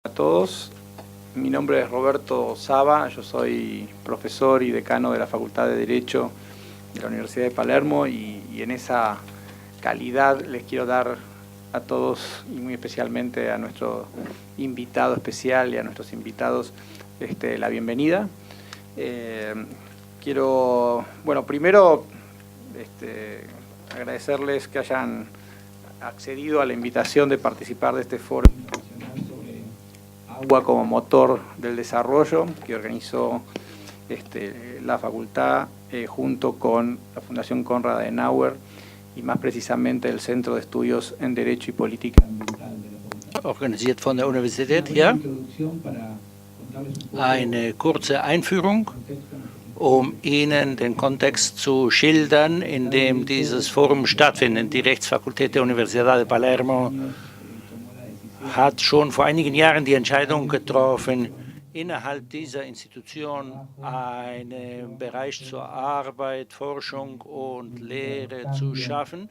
A todos, mi nombre es Roberto Saba, yo soy profesor y decano de la Facultad de Derecho de la Universidad de Palermo y en esa calidad les quiero dar a todos y muy especialmente a nuestro invitado especial y a nuestros invitados la bienvenida. Quiero, bueno, primero agradecerles que hayan accedido a la invitación de participar de este foro sobre agua como motor del desarrollo que organizó la facultad junto con la Fundación Konrad Adenauer y más precisamente el Centro de Estudios en Derecho y Política Ambiental de la facultad. Organisiert von der Universität hier. Eine kurze Einführung, um Ihnen den Kontext zu schildern, in dem dieses Forum stattfindet. Die Rechtsfakultät der Universidad de Palermo hat schon vor einigen Jahren die Entscheidung getroffen, innerhalb dieser Institution einen Bereich zur Arbeit, Forschung und Lehre zu schaffen,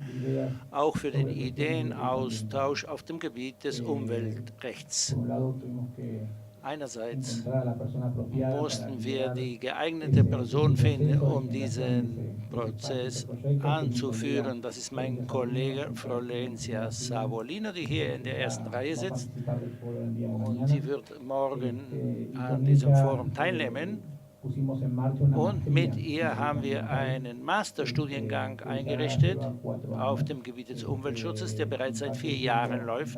auch für den Ideenaustausch auf dem Gebiet des Umweltrechts. Einerseits mussten wir die geeignete Person finden, um diesen Prozess anzuführen. Das ist mein Kollege Florencia Savolino, die hier in der ersten Reihe sitzt. Und sie wird morgen an diesem Forum teilnehmen. Und mit ihr haben wir einen Masterstudiengang eingerichtet auf dem Gebiet des Umweltschutzes, der bereits seit 4 Jahren läuft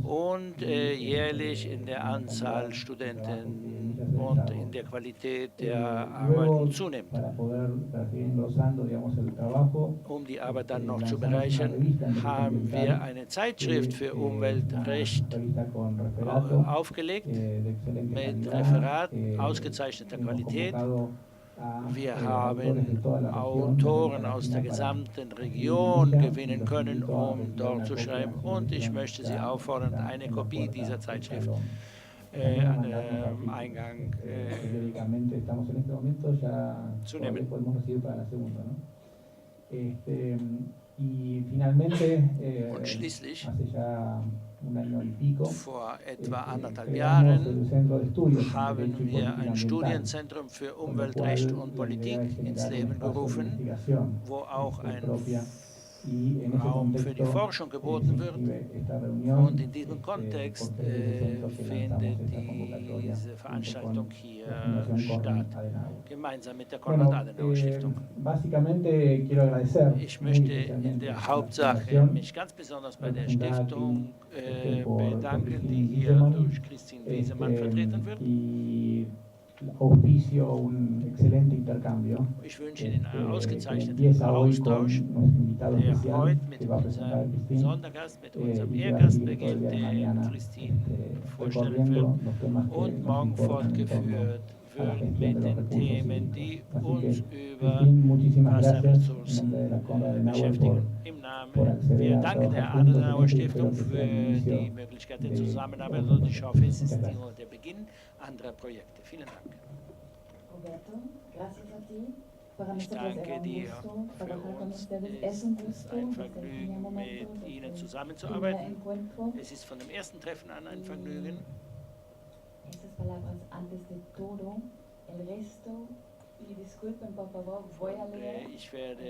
und jährlich in der Anzahl Studenten und in der Qualität der Arbeiten zunimmt. Um die Arbeit dann noch zu bereichern, haben wir eine Zeitschrift für Umweltrecht aufgelegt mit Referat ausgezeichneter Qualität. Wir haben Autoren aus der gesamten Region gewinnen können, um dort zu schreiben. Und ich möchte Sie auffordern, eine Kopie dieser Zeitschrift an dem Eingang zu nehmen. Und schließlich, vor etwa 1,5 Jahren, haben wir ein Studienzentrum für Umweltrecht und Politik ins Leben gerufen, wo auch ein Raum für die Forschung geboten wird. Und in diesem Kontext findet diese Veranstaltung hier statt, gemeinsam mit der Konrad-Adenauer-Stiftung. Ich möchte in der Hauptsache mich ganz besonders bei der Stiftung bedanken, die hier durch Christine Wiesemann vertreten wird. Ich wünsche Ihnen einen ausgezeichneten Austausch, der heute mit unserem Sondergast, mit unserem Ehrgast beginnt, den Christine vorstellen wird, und morgen fortgeführt wird mit den Themen, die uns über Wasserressourcen beschäftigen. Im Namen, wir danken der Adenauer Stiftung für die Möglichkeit der Zusammenarbeit und ich hoffe, es ist nur der Beginn anderer Projekte. Vielen Dank. Ich danke dir. Für uns ist es ein Vergnügen, mit Ihnen zusammenzuarbeiten. Es ist von dem ersten Treffen an ein Vergnügen. Ich werde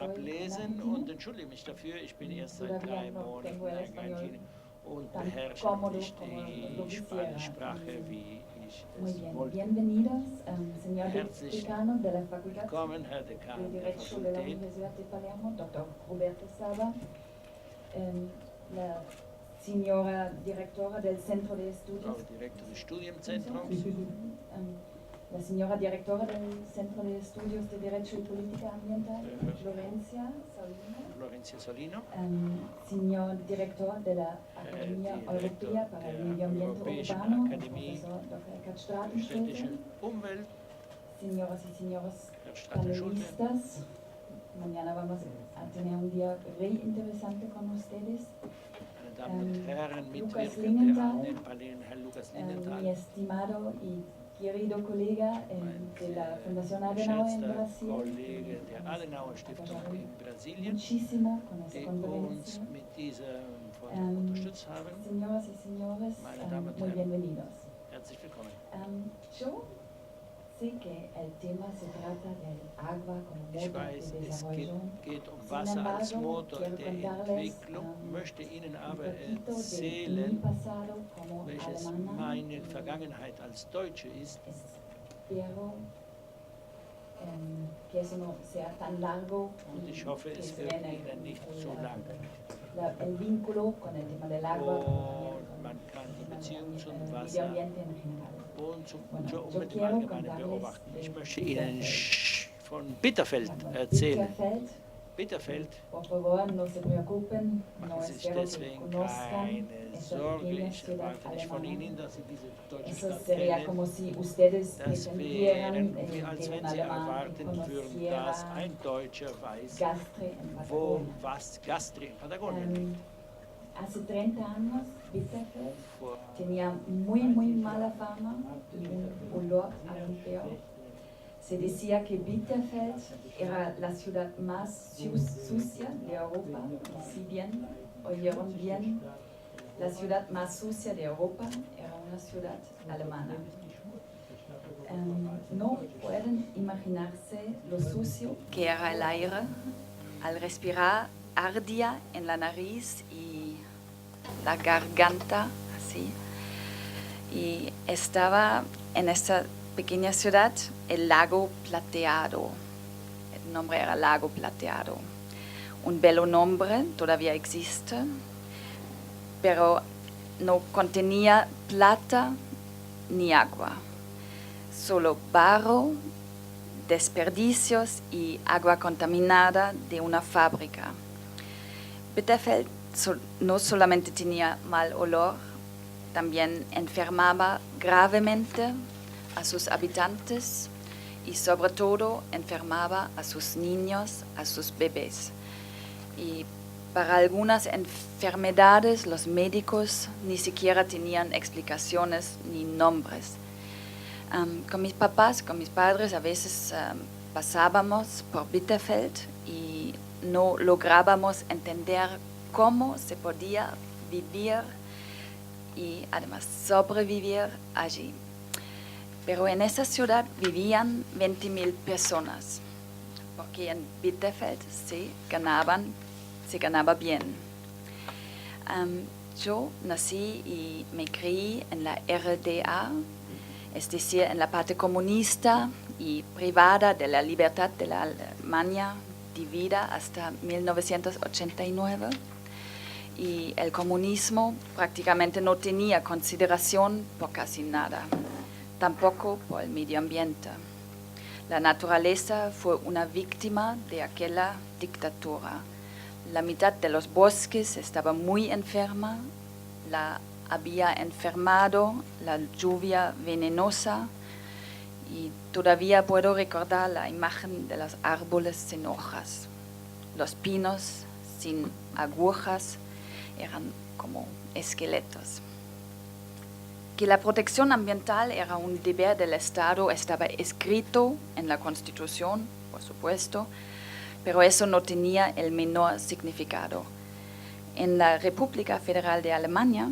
ablesen und entschuldige mich dafür. Ich bin erst seit 3 Monaten in Argentinien und beherrsche nicht die spanische Sprache, wie ich es wollte. Herzlich willkommen, Herr Dekan der Fakultät. Dr. Roberto Saba, la signora Directora del Centro de Estudios. Frau Direktor des Studienzentrums. La signora Directora del Centro de Estudios de Derecho y Política Ambiental, Florencia Solino. Signor Director de la Academia Europea para el Medio Ambiente Urbano, Profesor Dr. Eckhard Stratenschulze. Señoras y señores panelistas, mañana vamos a tener un día re interesante con ustedes. Lucas Lingenthal, mi estimado y querido colega de la Fundación Adenauer en Brasil, muchísimo con esta conferencia. Señoras y señores, muy bienvenidos. Herzlich willkommen. Yo sé que el tema se trata del agua como Ich motor weiß, de es desarrollo. geht um Sin Wasser als embargo, Motor quiero der contarles Entwicklung, möchte Ihnen un aber poquito de mi erzählen, pasado como welches alemana. meine Vergangenheit als Deutsche ist. Espero que eso no sea tan largo Und ich hoffe, que es se wird vea Ihnen nicht so lang. el vínculo con el tema del agua, Und man kann die Beziehung zum medio Wasser ambiente en general. und zum Yo Umwelt im quiero Allgemeinen contarles beobachten. de Ich möchte Ihnen Bitterfeld. von Bitterfeld erzählen. Bitterfeld, Bitterfeld, por favor, no se preocupen, no machen Sie sich espero que deswegen conozcan keine esta Sorge. pequeña Ich ciudad erwarte nicht von alemana. Ihnen, dass Sie diese deutsche Eso Stadt sería kennen. como si ustedes Das pretendieran wäre, wie als que wenn un Sie alemán erwarten würden, conociera dass ein Deutscher weiß, Gastre en wo Patagonia. was Gastri in Patagonien liegt. Hace 30 años, Bitterfeld Vor tenía muy mala fama y un olor a feo. Se decía que Bitterfeld era la ciudad más sucia de Europa, y si bien oyeron bien, la ciudad más sucia de Europa era una ciudad alemana. No pueden imaginarse lo sucio que era el aire. Al respirar ardía en la nariz y la garganta, así. Y estaba en esta pequeña ciudad el lago Plateado. El nombre era Lago Plateado. Un bello nombre, todavía existe, pero no contenía plata ni agua, solo barro, desperdicios y agua contaminada de una fábrica. Bitterfeld no solamente tenía mal olor, también enfermaba gravemente a sus habitantes y sobre todo enfermaba a sus niños, a sus bebés. Y para algunas enfermedades los médicos ni siquiera tenían explicaciones ni nombres. Con mis papás, con mis padres, a veces pasábamos por Bitterfeld y no lográbamos entender cómo se podía vivir y además sobrevivir allí. Pero en esa ciudad vivían 20.000 personas, porque en Bitterfeld se ganaba bien. Yo nací y me crié en la RDA, es decir, en la parte comunista y privada de la libertad de la Alemania dividida hasta 1989. Y el comunismo prácticamente no tenía consideración por casi nada, tampoco por el medio ambiente. La naturaleza fue una víctima de aquella dictadura. La mitad de los bosques estaba muy enferma, la había enfermado la lluvia venenosa y todavía puedo recordar la imagen de los árboles sin hojas. Los pinos sin agujas eran como esqueletos. Que la protección ambiental era un deber del Estado estaba escrito en la Constitución, por supuesto, pero eso no tenía el menor significado. En la República Federal de Alemania,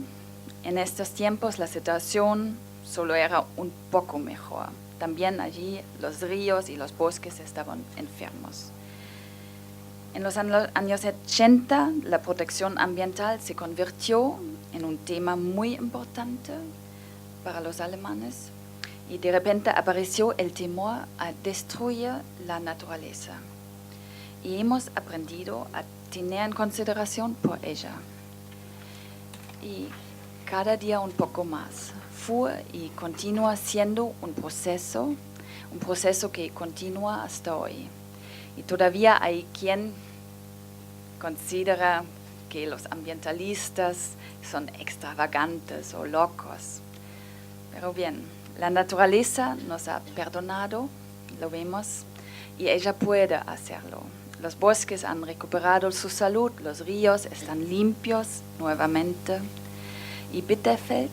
en estos tiempos la situación solo era un poco mejor. También allí los ríos y los bosques estaban enfermos. En los años 80 la protección ambiental se convirtió en un tema muy importante para los alemanes y de repente apareció el temor a destruir la naturaleza. Y hemos aprendido a tener en consideración por ella. Y cada día un poco más. Fue y continúa siendo un proceso que continúa hasta hoy. Y todavía hay quien considera que los ambientalistas son extravagantes o locos. Pero bien, la naturaleza nos ha perdonado, lo vemos, y ella puede hacerlo. Los bosques han recuperado su salud, los ríos están limpios nuevamente. Y Bitterfeld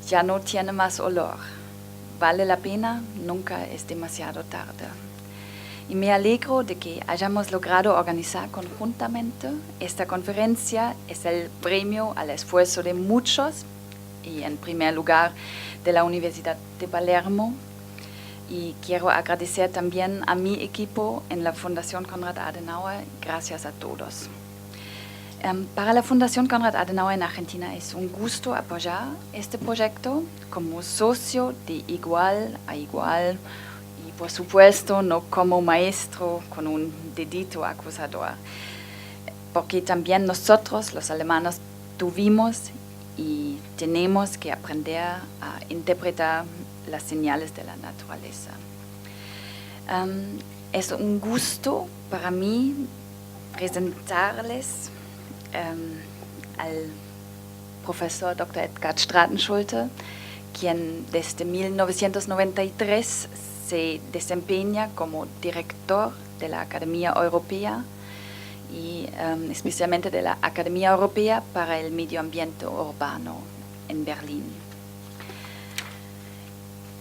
ya no tiene más olor. Vale la pena, nunca es demasiado tarde. y me alegro de que hayamos logrado organizar conjuntamente esta conferencia. Es el premio al esfuerzo de muchos y en primer lugar de la Universidad de Palermo, y quiero agradecer también a mi equipo en la Fundación Konrad Adenauer. Gracias a todos. Para la Fundación Konrad Adenauer en Argentina es un gusto apoyar este proyecto como socio de igual a igual y, por supuesto, no como maestro con un dedito acusador, porque también nosotros, los alemanes, tuvimos y tenemos que aprender a interpretar las señales de la naturaleza. Es un gusto para mí presentarles al profesor Dr. Edgard Stratenschulte, quien desde 1993 se desempeña como director de la Academia Europea y especialmente de la Academia Europea para el Medio Ambiente Urbano en Berlín.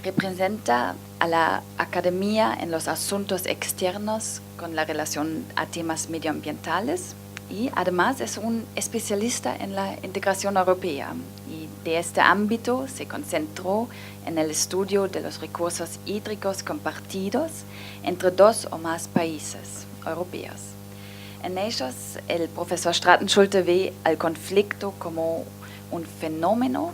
Representa a la Academia en los asuntos externos con la relación a temas medioambientales y además es un especialista en la integración europea, y de este ámbito se concentró en el estudio de los recursos hídricos compartidos entre 2 o más países europeos. En ellos, el profesor Stratenschulte ve al conflicto como un fenómeno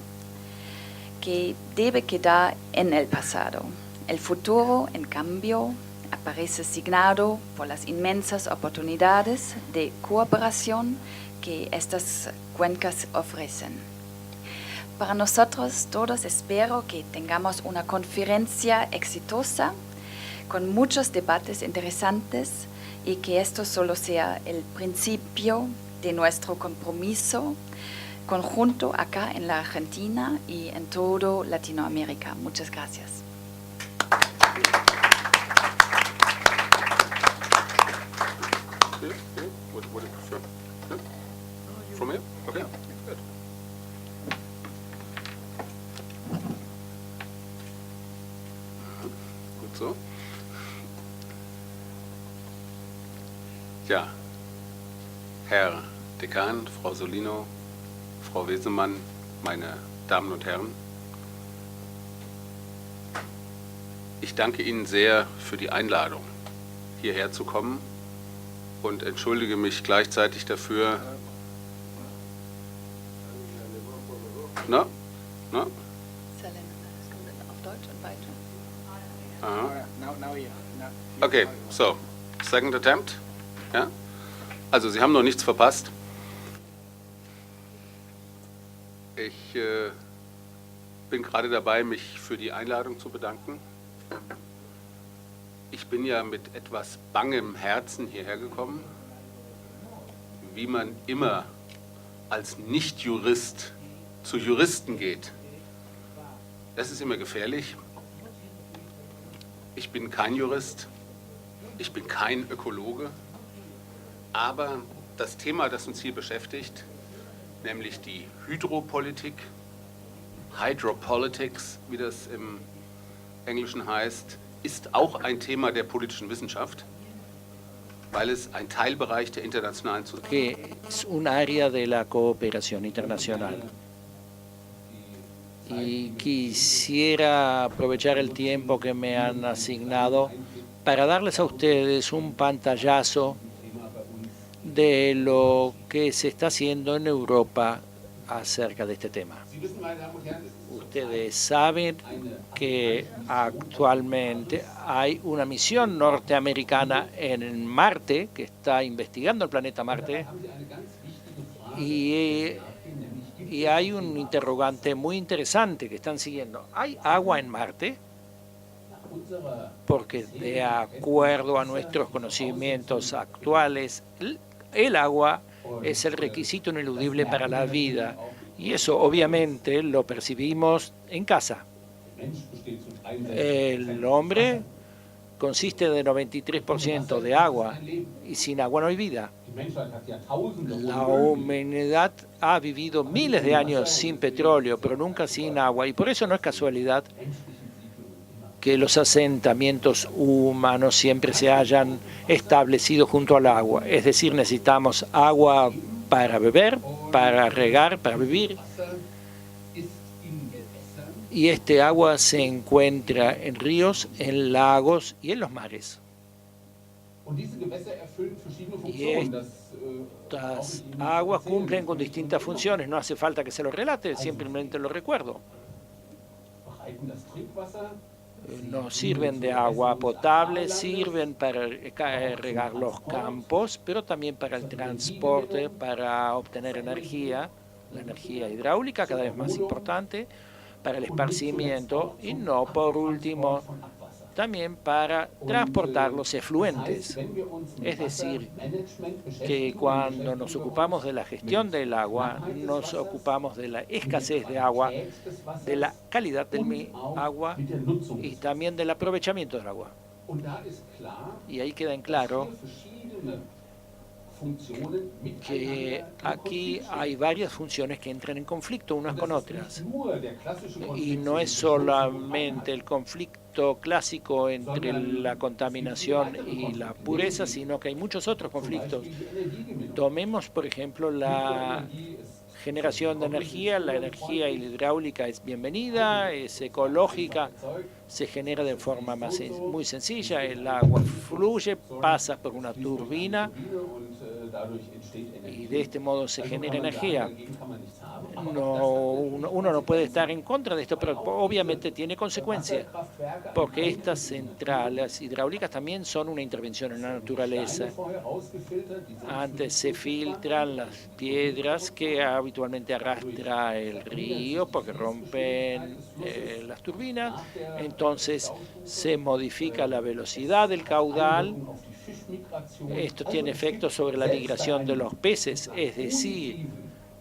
que debe quedar en el pasado. El futuro, en cambio, aparece signado por las inmensas oportunidades de cooperación que estas cuencas ofrecen. Para nosotros todos espero que tengamos una conferencia exitosa con muchos debates interesantes y que esto solo sea el principio de nuestro compromiso conjunto acá en la Argentina y en todo Latinoamérica. Muchas gracias. From here? Okay. Good. Gut so. Ja, Herr Dekan, Frau Solino, Frau Wesemann, meine Damen und Herren, ich danke Ihnen sehr für die Einladung, hierher zu kommen und entschuldige mich gleichzeitig dafür. Na? Na? Auf Deutsch und weiter. Aha. Now, yeah. Okay, so, second attempt. Ja? Also, Sie haben noch nichts verpasst. Ich bin gerade dabei, mich für die Einladung zu bedanken. Ich bin ja mit etwas bangem Herzen hierher gekommen, wie man immer als Nicht-Jurist zu Juristen geht. Das ist immer gefährlich. Ich bin kein Jurist, ich bin kein Ökologe, aber das Thema, das uns hier beschäftigt, nämlich die Hydropolitik, Hydropolitics, wie das im Englischen heißt, ist auch ein Thema der politischen Wissenschaft, weil es ein Teilbereich der internationalen que es un área de la cooperación internacional. Y quisiera aprovechar el tiempo que me han asignado para darles a ustedes un pantallazo de lo que se está haciendo en Europa acerca de este tema. Ustedes saben que actualmente hay una misión norteamericana en Marte que está investigando el planeta Marte y hay un interrogante muy interesante que están siguiendo. ¿Hay agua en Marte? Porque de acuerdo a nuestros conocimientos actuales, el agua es el requisito ineludible para la vida. Y eso obviamente lo percibimos en casa. El hombre consiste de 93% de agua y sin agua no hay vida. La humanidad ha vivido miles de años sin petróleo, pero nunca sin agua. Y por eso no es casualidad que los asentamientos humanos siempre se hayan establecido junto al agua. Es decir, necesitamos agua para beber, para regar, para vivir. Y este agua se encuentra en ríos, en lagos y en los mares. Y estas aguas cumplen con distintas funciones. No hace falta que se lo relate, simplemente lo recuerdo. Nos sirven de agua potable, sirven para regar los campos, pero también para el transporte, para obtener energía, la energía hidráulica cada vez más importante, para el esparcimiento y no por último también para transportar los efluentes. Es decir, que cuando nos ocupamos de la gestión del agua, nos ocupamos de la escasez de agua, de la calidad del agua y también del aprovechamiento del agua. Y ahí queda en claro que aquí hay varias funciones que entran en conflicto unas con otras. Y no es solamente el conflicto clásico entre la contaminación y la pureza, sino que hay muchos otros conflictos. Tomemos, por ejemplo, la generación de energía. La energía hidráulica es bienvenida, es ecológica, se genera de forma muy sencilla. El agua fluye, pasa por una turbina y de este modo se genera energía. Uno no puede estar en contra de esto, pero obviamente tiene consecuencias, porque estas centrales hidráulicas también son una intervención en la naturaleza. Antes se filtran las piedras que habitualmente arrastra el río porque rompen las turbinas, entonces se modifica la velocidad del caudal. Esto tiene efectos sobre la migración de los peces, es decir,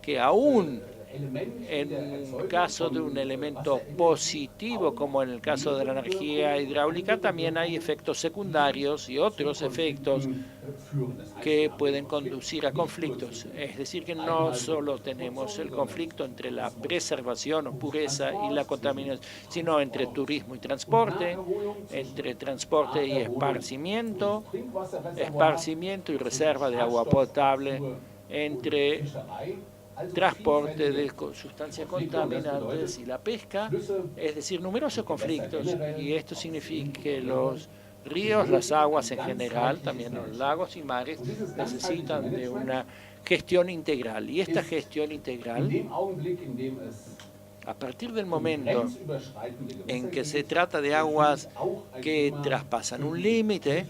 que aún en caso de un elemento positivo, como en el caso de la energía hidráulica, también hay efectos secundarios y otros efectos que pueden conducir a conflictos. Es decir, que no solo tenemos el conflicto entre la preservación o pureza y la contaminación, sino entre turismo y transporte, entre transporte y esparcimiento y reserva de agua potable, entre transporte de sustancias contaminantes y la pesca, es decir, numerosos conflictos. Y esto significa que los ríos, las aguas en general, también los lagos y mares, necesitan de una gestión integral. Y esta gestión integral, a partir del momento en que se trata de aguas que traspasan un límite,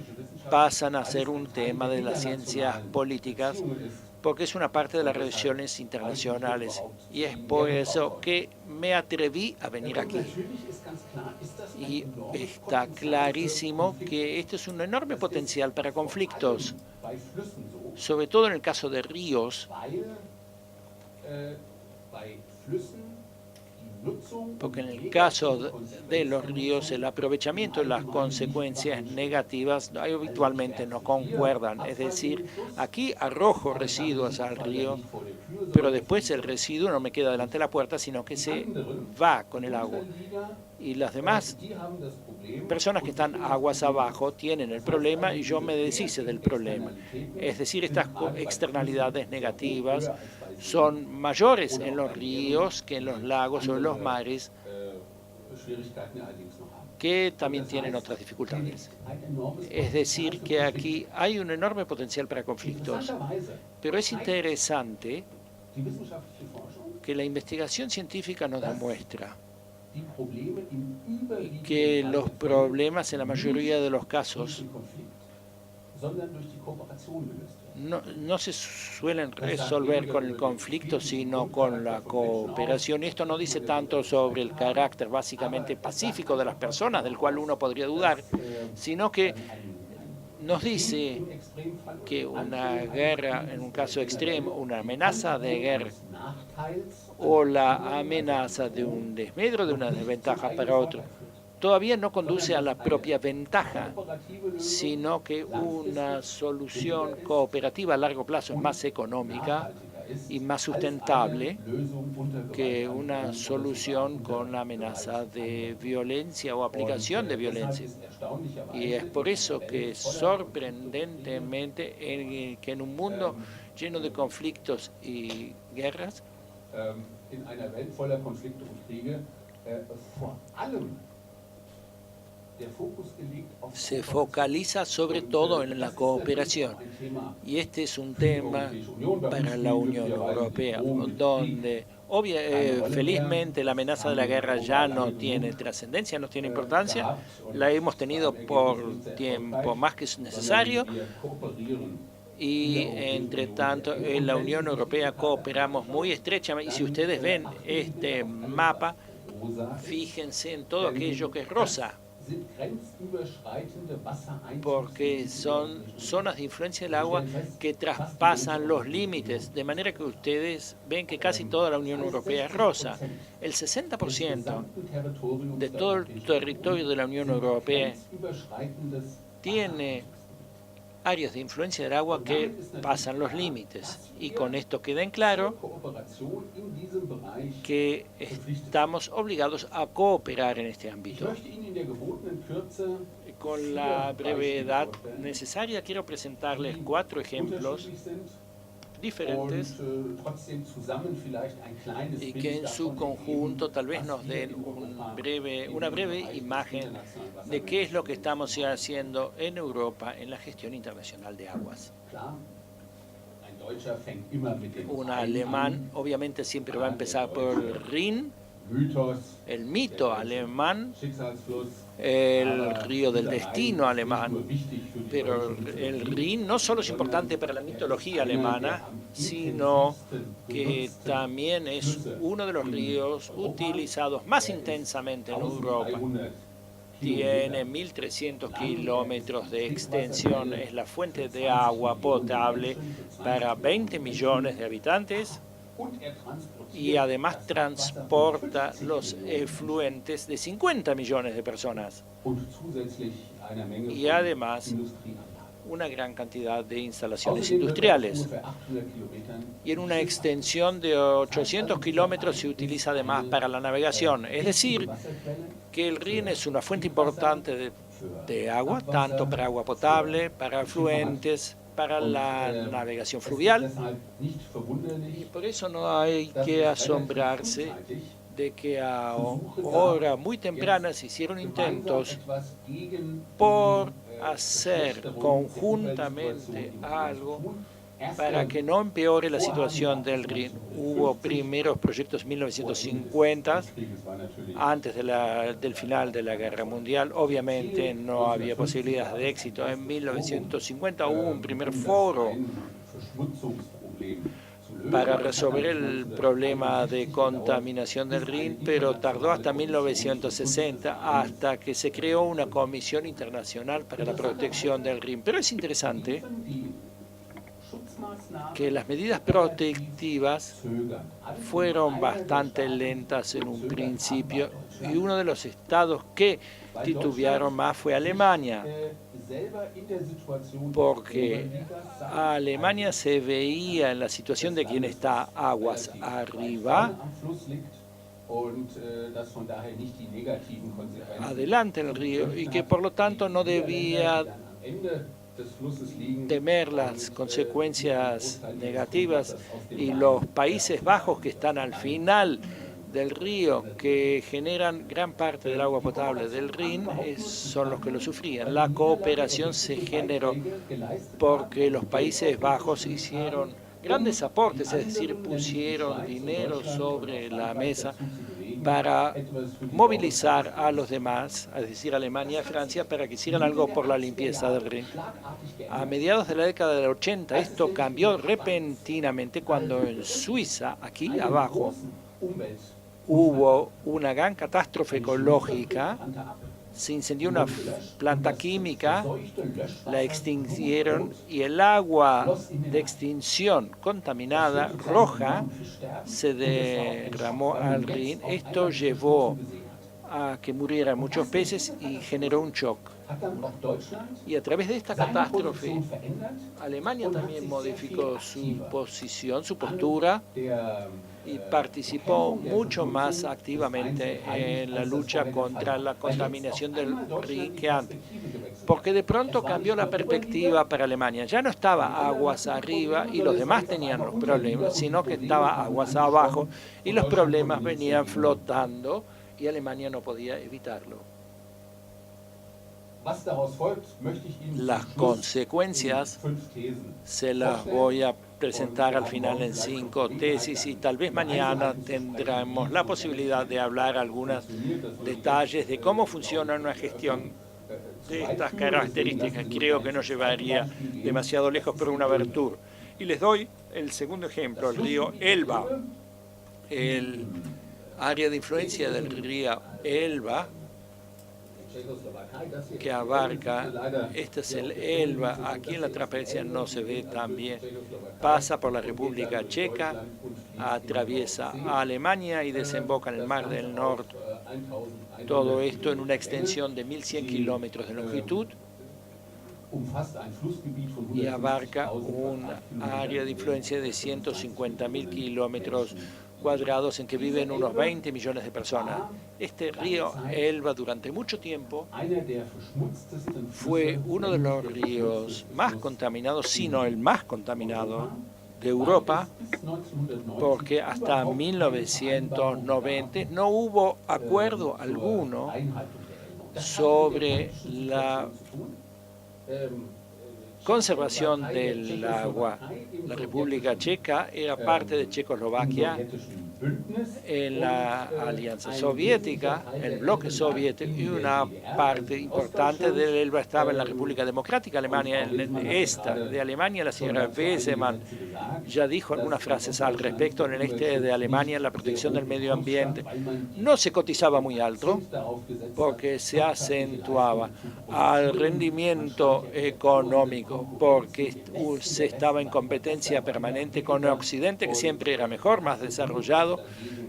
pasan a ser un tema de las ciencias políticas, porque es una parte de las relaciones internacionales. Y es por eso que me atreví a venir aquí. Y está clarísimo que este es un enorme potencial para conflictos, sobre todo en el caso de ríos, porque en el caso de los ríos el aprovechamiento y las consecuencias negativas habitualmente no concuerdan. Es decir, aquí arrojo residuos al río, pero después el residuo no me queda delante de la puerta, sino que se va con el agua. Y las demás personas que están aguas abajo tienen el problema y yo me deshice del problema. Es decir, estas externalidades negativas son mayores en los ríos que en los lagos o en los mares, que también tienen otras dificultades. Es decir, que aquí hay un enorme potencial para conflictos, pero es interesante que la investigación científica nos demuestra que los problemas en la mayoría de los casos no se suelen resolver con el conflicto, sino con la cooperación. Y esto no dice tanto sobre el carácter básicamente pacífico de las personas, del cual uno podría dudar, sino que nos dice que una guerra, en un caso extremo, una amenaza de guerra o la amenaza de un desmedro, de una desventaja para otro, todavía no conduce a la propia ventaja, sino que una solución cooperativa a largo plazo es más económica y más sustentable que una solución con la amenaza de violencia o aplicación de violencia. Y es por eso que sorprendentemente que en un mundo lleno de conflictos y guerras, se focaliza sobre todo en la cooperación. Y este es un tema para la Unión Europea, donde felizmente la amenaza de la guerra ya no tiene trascendencia, no tiene importancia. La hemos tenido por tiempo más que necesario. Y entre tanto, en la Unión Europea cooperamos muy estrechamente. Y si ustedes ven este mapa, fíjense en todo aquello que es rosa, porque son zonas de influencia del agua que traspasan los límites, de manera que ustedes ven que casi toda la Unión Europea es rosa. El 60% de todo el territorio de la Unión Europea tiene áreas de influencia del agua que pasan los límites. Y con esto queda en claro que estamos obligados a cooperar en este ámbito. Con la brevedad necesaria, quiero presentarles 4 ejemplos diferentes y que en su conjunto tal vez nos den una breve imagen de qué es lo que estamos haciendo en Europa en la gestión internacional de aguas. Un alemán obviamente siempre va a empezar por el Rin, el mito alemán, el río del destino alemán, pero el Rin no solo es importante para la mitología alemana, sino que también es uno de los ríos utilizados más intensamente en Europa. Tiene 1.300 kilómetros de extensión, es la fuente de agua potable para 20 millones de habitantes y además transporta los efluentes de 50 millones de personas y además una gran cantidad de instalaciones industriales. Y en una extensión de 800 kilómetros se utiliza además para la navegación. Es decir, que el Rin es una fuente importante de agua, tanto para agua potable, para afluentes, para la navegación fluvial. Y por eso no hay que asombrarse de que a horas muy tempranas se hicieron intentos por hacer conjuntamente algo para que no empeore la situación del Rin. Hubo primeros proyectos en 1950, antes del final de la Guerra Mundial. Obviamente no había posibilidades de éxito. En 1950 hubo un primer foro para resolver el problema de contaminación del Rin, pero tardó hasta 1960 hasta que se creó una Comisión Internacional para la Protección del Rin. Pero es interesante que las medidas protectivas fueron bastante lentas en un principio y uno de los estados que titubearon más fue Alemania, porque Alemania se veía en la situación de quien está aguas arriba, adelante en el río, y que por lo tanto no debía temer las consecuencias negativas, y los Países Bajos, que están al final del río, que generan gran parte del agua potable del Rin, son los que lo sufrían. La cooperación se generó porque los Países Bajos hicieron grandes aportes, es decir, pusieron dinero sobre la mesa para movilizar a los demás, es decir, Alemania y Francia, para que hicieran algo por la limpieza del Rin. A mediados de la década del 80, esto cambió repentinamente cuando en Suiza, aquí abajo, hubo una gran catástrofe ecológica. Se incendió una planta química, la extinguieron y el agua de extinción contaminada, roja, se derramó al Rin. Esto llevó a que murieran muchos peces y generó un shock. Y a través de esta catástrofe, Alemania también modificó su posición, su postura, y participó mucho más activamente en la lucha contra la contaminación del río que antes. Porque de pronto cambió la perspectiva para Alemania. Ya no estaba aguas arriba y los demás tenían los problemas, sino que estaba aguas abajo y los problemas venían flotando y Alemania no podía evitarlo. Las consecuencias se las voy a presentar al final en 5 tesis y tal vez mañana tendremos la posibilidad de hablar algunos detalles de cómo funciona una gestión de estas características. Creo que no llevaría demasiado lejos, pero una abertura. Y les doy el segundo ejemplo, el río Elba. El área de influencia del río Elba, que abarca, este es el Elba, aquí en la transparencia no se ve tan bien, pasa por la República Checa, atraviesa a Alemania y desemboca en el Mar del Norte. Todo esto en una extensión de 1.100 kilómetros de longitud y abarca un área de influencia de 150.000 kilómetros cuadrados en que viven unos 20 millones de personas. Este río Elba durante mucho tiempo fue uno de los ríos más contaminados, sino el más contaminado de Europa, porque hasta 1990 no hubo acuerdo alguno sobre la conservación del agua. La República Checa era parte de Checoslovaquia en la Alianza Soviética, el bloque soviético, y una parte importante del Elba estaba en la República Democrática Alemania, en el este de Alemania. La señora Wesemann ya dijo algunas frases al respecto. En el este de Alemania la protección del medio ambiente no se cotizaba muy alto porque se acentuaba al rendimiento económico, porque se estaba en competencia permanente con Occidente, que siempre era mejor, más desarrollado.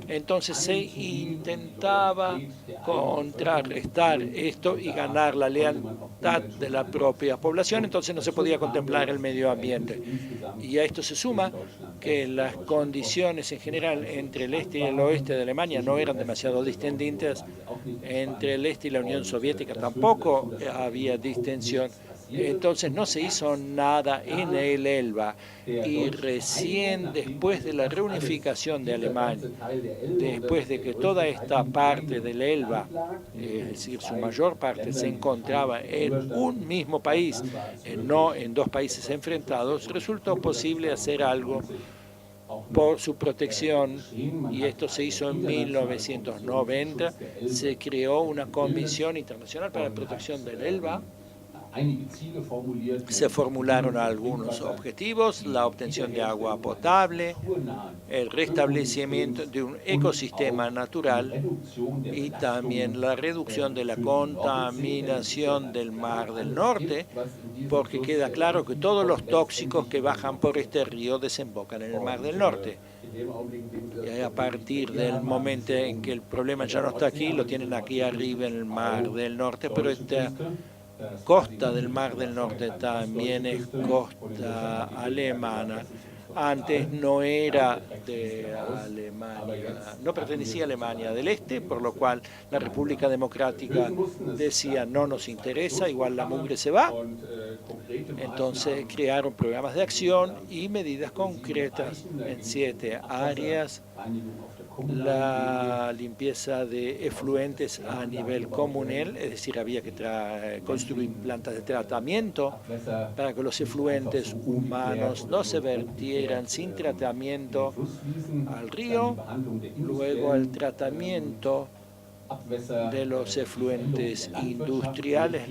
Entonces se intentaba contrarrestar esto y ganar la lealtad de la propia población, entonces no se podía contemplar el medio ambiente. Y a esto se suma que las condiciones en general entre el este y el oeste de Alemania no eran demasiado distintas. Entre el este y la Unión Soviética tampoco había distensión. Entonces no se hizo nada en el Elba, y recién después de la reunificación de Alemania, después de que toda esta parte del Elba, es decir, su mayor parte, se encontraba en un mismo país, no en dos países enfrentados, resultó posible hacer algo por su protección, y esto se hizo en 1990. Se creó una Comisión Internacional para la Protección del Elba. Se formularon algunos objetivos: la obtención de agua potable, el restablecimiento de un ecosistema natural y también la reducción de la contaminación del Mar del Norte, porque queda claro que todos los tóxicos que bajan por este río desembocan en el Mar del Norte. Y a partir del momento en que el problema ya no está aquí, lo tienen aquí arriba en el Mar del Norte, pero esta costa del Mar del Norte también es costa alemana. Antes no era de Alemania, no pertenecía a Alemania del Este, por lo cual la República Democrática decía no nos interesa, igual la mugre se va. Entonces crearon programas de acción y medidas concretas en 7 áreas: la limpieza de efluentes a nivel comunal, es decir, había que construir plantas de tratamiento para que los efluentes humanos no se vertieran sin tratamiento al río. Luego el tratamiento de los efluentes industriales,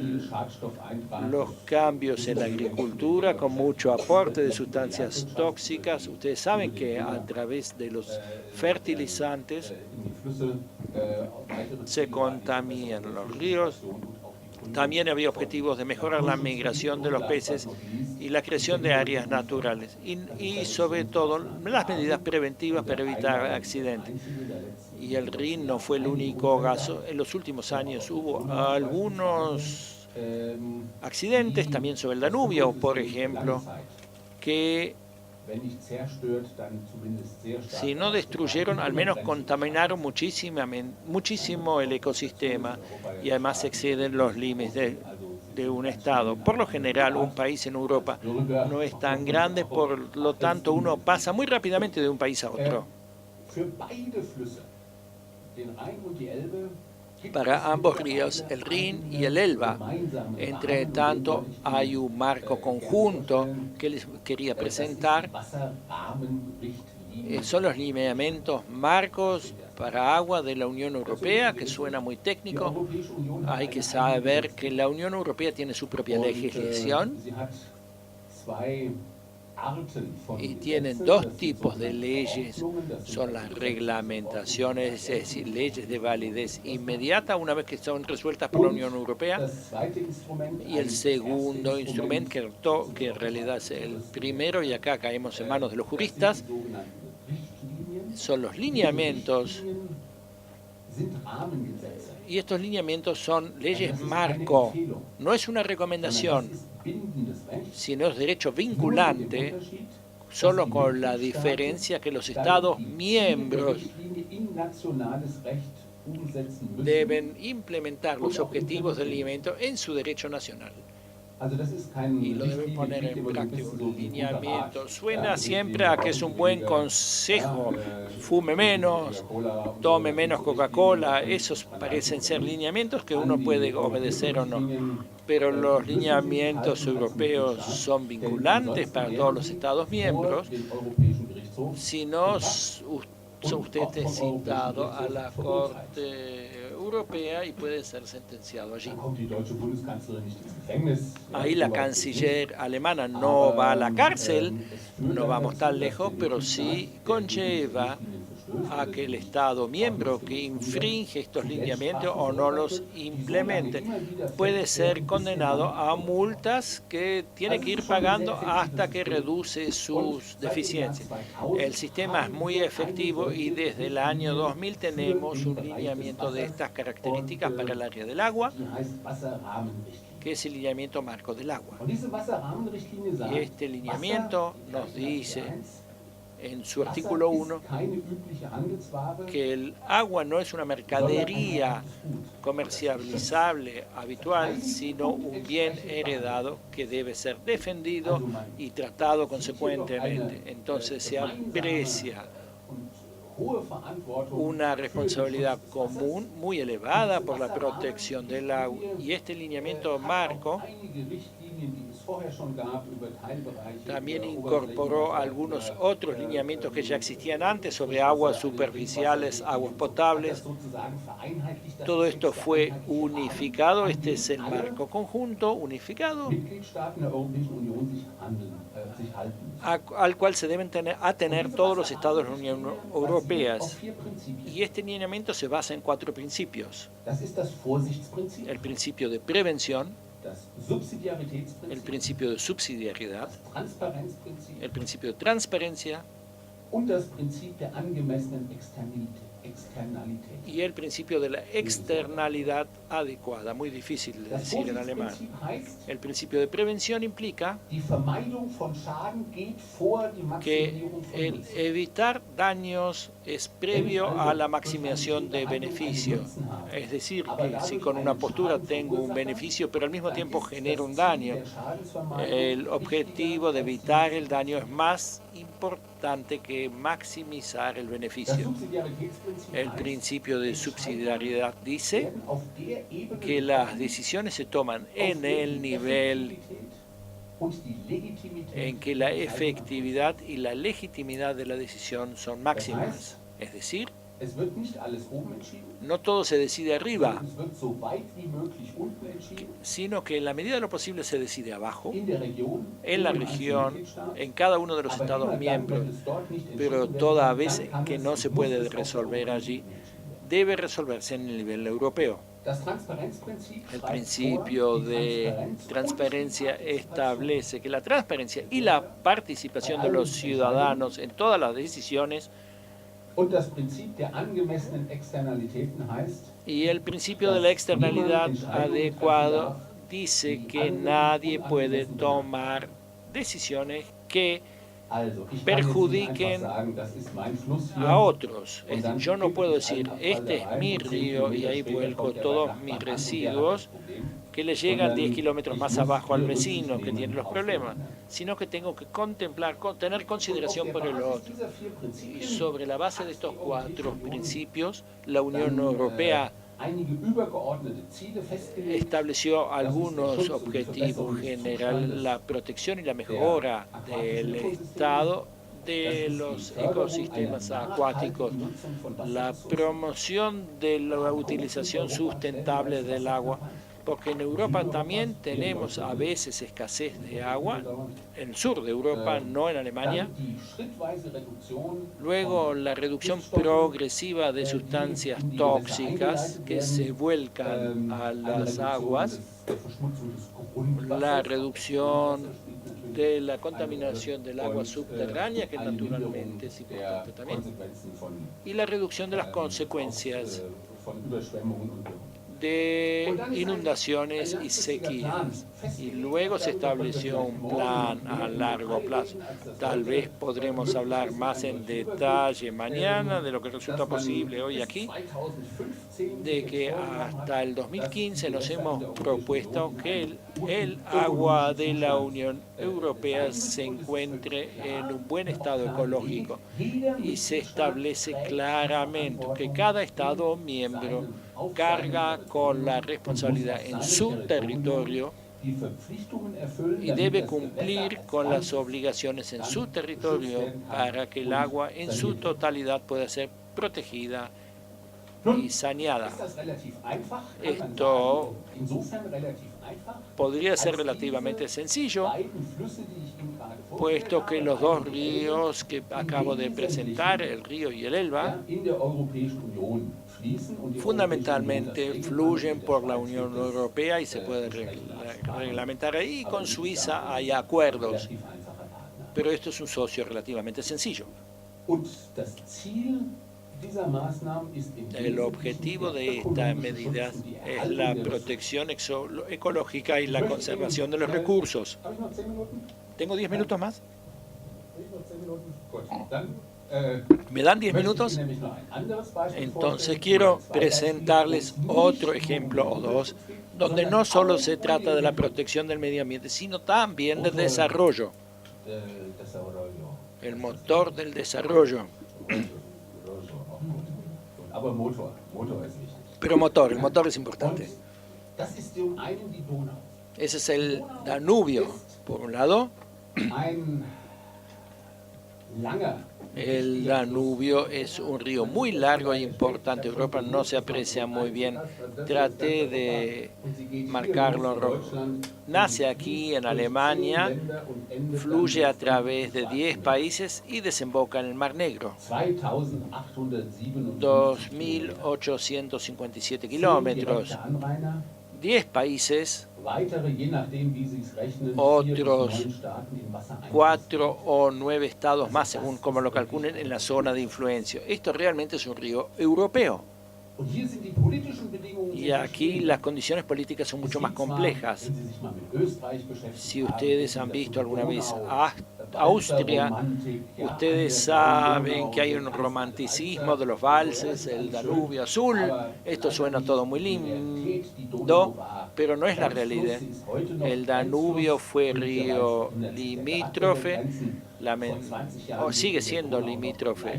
los cambios en la agricultura con mucho aporte de sustancias tóxicas. Ustedes saben que a través de los fertilizantes se contaminan los ríos. También había objetivos de mejorar la migración de los peces y la creación de áreas naturales y sobre todo las medidas preventivas para evitar accidentes. y el Rin no fue el único caso. En los últimos años hubo algunos accidentes también sobre el Danubio, por ejemplo, que si no destruyeron, al menos contaminaron muchísimo el ecosistema y además exceden los límites de un Estado. Por lo general, un país en Europa no es tan grande, por lo tanto, uno pasa muy rápidamente de un país a otro. Para ambos ríos, el Rin y el Elba. Entre tanto, hay un marco conjunto que les quería presentar. Son los lineamientos marcos para agua de la Unión Europea, que suena muy técnico. Hay que saber que la Unión Europea tiene su propia legislación y tienen dos tipos de leyes. Son las reglamentaciones, es decir, leyes de validez inmediata una vez que son resueltas por la Unión Europea. Y el segundo instrumento, que en realidad es el primero, y acá caemos en manos de los juristas, son los lineamientos. Y estos lineamientos son leyes marco. No es una recomendación, sino es derecho vinculante, solo con la diferencia que los Estados miembros deben implementar los objetivos del lineamiento en su derecho nacional. Y lo deben poner en práctica. Un lineamiento suena siempre a que es un buen consejo: fume menos, tome menos Coca-Cola. Esos parecen ser lineamientos que uno puede obedecer o no. Pero los lineamientos europeos son vinculantes para todos los Estados miembros. Si no, usted es citado a la Corte Europea y puede ser sentenciado allí. Ahí la canciller alemana no va a la cárcel, no vamos tan lejos, pero sí conlleva a que el Estado miembro que infringe estos lineamientos o no los implemente puede ser condenado a multas que tiene que ir pagando hasta que reduce sus deficiencias. El sistema es muy efectivo y desde el año 2000 tenemos un lineamiento de estas características para el área del agua, que es el lineamiento marco del agua. Y este lineamiento nos dice en su artículo 1 que el agua no es una mercadería comercializable habitual, sino un bien heredado que debe ser defendido y tratado consecuentemente. Entonces se aprecia una responsabilidad común muy elevada por la protección del agua, y este lineamiento marco también incorporó algunos otros lineamientos que ya existían antes sobre aguas superficiales, aguas potables. Todo esto fue unificado. Este es el marco conjunto unificado al cual se deben atener todos los estados de la Unión Europea. Y este lineamiento se basa en 4 principios. El principio de prevención, el principio de subsidiariedad, el principio de transparencia y el principio de la externalidad adecuada, muy difícil de decir en alemán. El principio de prevención implica que el evitar daños es previo a la maximización de beneficio. Es decir, que si con una postura tengo un beneficio, pero al mismo tiempo genero un daño, el objetivo de evitar el daño es más importante que maximizar el beneficio. El principio de subsidiariedad dice que las decisiones se toman en el nivel en que la efectividad y la legitimidad de la decisión son máximas. Es decir, no todo se decide arriba, sino que en la medida de lo posible se decide abajo, en la región, en cada uno de los Estados miembros, pero toda vez que no se puede resolver allí, debe resolverse en el nivel europeo. El principio de transparencia establece que la transparencia y la participación de los ciudadanos en todas las decisiones Y el principio de la externalidad adecuado dice que nadie puede tomar decisiones que perjudiquen a otros. Yo no puedo decir, este es mi río y ahí vuelco todos mis residuos que le llegan 10 kilómetros más abajo al vecino que tiene los problemas, sino que tengo que contemplar, tener consideración por el otro. Y sobre la base de estos 4 principios, la Unión Europea estableció algunos objetivos generales: la protección y la mejora del estado de los ecosistemas acuáticos, la promoción de la utilización sustentable del agua, porque en Europa también tenemos a veces escasez de agua, en el sur de Europa, no en Alemania. Luego, la reducción progresiva de sustancias tóxicas que se vuelcan a las aguas, la reducción de la contaminación del agua subterránea, que naturalmente es importante también, y la reducción de las consecuencias de inundaciones y sequías. Y luego se estableció un plan a largo plazo. Tal vez podremos hablar más en detalle mañana de lo que resulta posible hoy aquí, de que hasta el 2015 nos hemos propuesto que el agua de la Unión Europea se encuentre en un buen estado ecológico, y se establece claramente que cada Estado miembro carga con la responsabilidad en su territorio y debe cumplir con las obligaciones en su territorio para que el agua en su totalidad pueda ser protegida y saneada. Esto podría ser relativamente sencillo, puesto que los 2 ríos que acabo de presentar, el Río y el Elba, fundamentalmente fluyen por la Unión Europea y se puede reglamentar ahí. Con Suiza hay acuerdos, pero esto es un socio relativamente sencillo. El objetivo de esta medida es la protección ecológica y la conservación de los recursos. ¿Tengo 10 minutos más? ¿Me dan 10 minutos? Entonces quiero presentarles otro ejemplo o 2, donde no solo se trata de la protección del medio ambiente, sino también del desarrollo. El motor del desarrollo. Pero el motor es importante. Ese es el Danubio, por un lado. El Danubio es un río muy largo e importante. Europa no se aprecia muy bien. Traté de marcarlo en rojo. Nace aquí en Alemania, fluye a través de 10 países y desemboca en el Mar Negro. 2.857 kilómetros. 10 países, otros 4 o 9 estados más, según como lo calculen, en la zona de influencia. Esto realmente es un río europeo. Y aquí las condiciones políticas son mucho más complejas. Si ustedes han visto alguna vez Austria, ustedes saben que hay un romanticismo de los valses, el Danubio azul. Esto suena todo muy lindo, pero no es la realidad. El Danubio fue río limítrofe, sigue siendo limítrofe.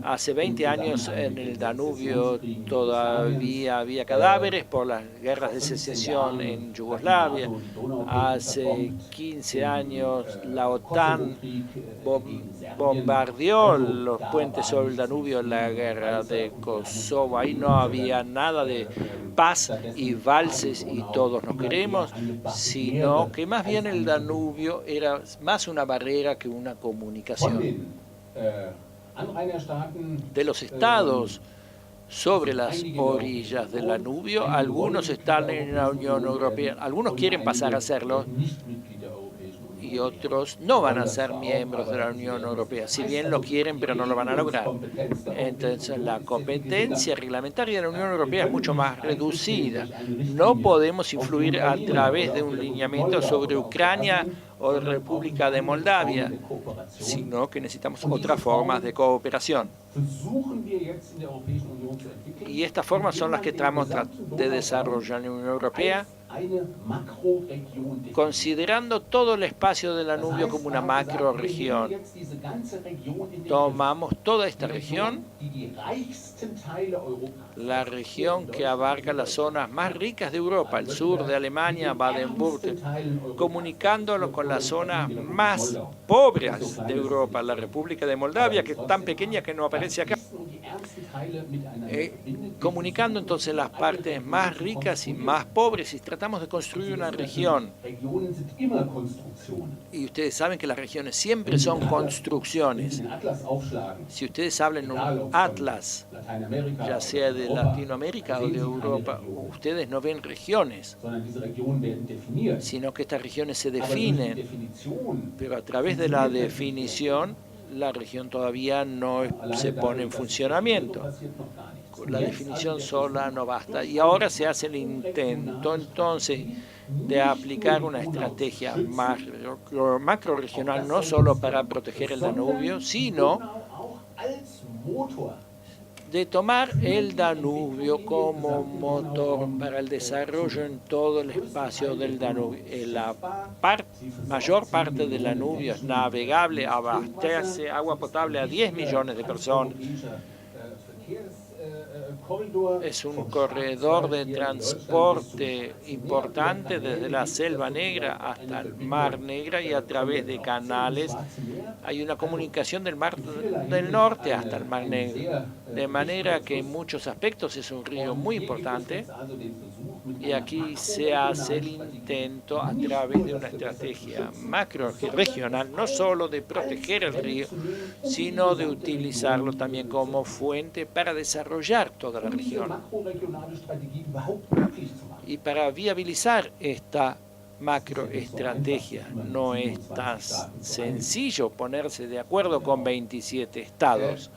Hace 20 años en el Danubio todavía había cadáveres por las guerras de secesión en Yugoslavia. Hace 15 años la OTAN bombardeó los puentes sobre el Danubio en la guerra de Kosovo. Ahí no había nada de paz y valses y todos nos queremos, sino que más bien el Danubio era más una barrera que una comunicación. De los estados sobre las orillas del Danubio, algunos están en la Unión Europea, algunos quieren pasar a serlo y otros no van a ser miembros de la Unión Europea, si bien lo quieren, pero no lo van a lograr. Entonces, la competencia reglamentaria de la Unión Europea es mucho más reducida. No podemos influir a través de un lineamiento sobre Ucrania o República de Moldavia, sino que necesitamos otras formas de cooperación. Y estas formas son las que tratamos de desarrollar en la Unión Europea, considerando todo el espacio del Danubio como una macrorregión. Tomamos toda esta región, la región que abarca las zonas más ricas de Europa, el sur de Alemania, Baden-Württemberg, comunicándolo con las zonas más pobres de Europa, la República de Moldavia, que es tan pequeña que no aparece acá. Comunicando entonces las partes más ricas y más pobres, y tratamos de construir una región. Y ustedes saben que las regiones siempre son construcciones. Si ustedes hablan un atlas, ya sea de Latinoamérica o de Europa, ustedes no ven regiones, sino que estas regiones se definen, pero a través de la definición la región todavía no se pone en funcionamiento. La definición sola no basta. Y ahora se hace el intento entonces de aplicar una estrategia macro-regional, no solo para proteger el Danubio, sino de tomar el Danubio como motor para el desarrollo en todo el espacio del Danubio. La mayor parte del Danubio es navegable, abastece agua potable a 10 millones de personas. Es un corredor de transporte importante desde la Selva Negra hasta el Mar Negro, y a través de canales hay una comunicación del Mar del Norte hasta el Mar Negro. De manera que en muchos aspectos es un río muy importante, y aquí se hace el intento a través de una estrategia macro-regional, no solo de proteger el río, sino de utilizarlo también como fuente para desarrollar toda la región y para viabilizar esta macroestrategia. No es tan sencillo ponerse de acuerdo con 27 estados.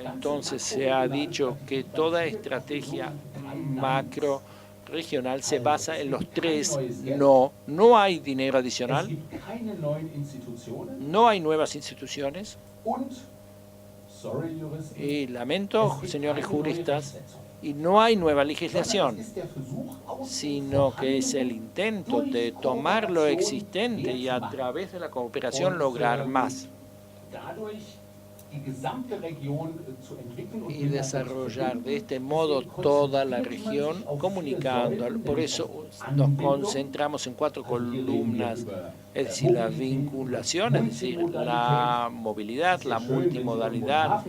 Entonces se ha dicho que toda estrategia macro regional se basa en los tres no. No hay dinero adicional, no hay nuevas instituciones, y lamento, señores juristas, y no hay nueva legislación, sino que es el intento de tomar lo existente y a través de la cooperación lograr más y desarrollar de este modo toda la región, comunicando. Por eso nos concentramos en 4 columnas, es decir, la vinculación, es decir, la movilidad, la multimodalidad.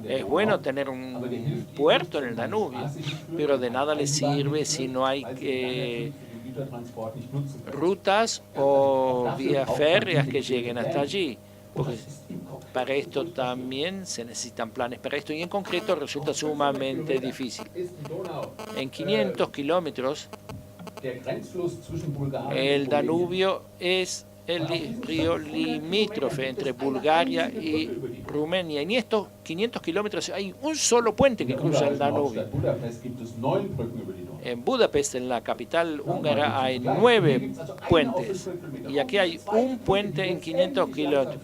Es bueno tener un puerto en el Danubio, pero de nada le sirve si no hay rutas o vías férreas que lleguen hasta allí. Porque para esto también se necesitan planes para esto, y en concreto resulta sumamente difícil. En 500 kilómetros, el Danubio es el río limítrofe entre Bulgaria y Rumania. Y en estos 500 kilómetros hay un solo puente que cruza el Danubio. En Budapest, en la capital húngara, hay 9 puentes. Y aquí hay un puente en 500 kilómetros.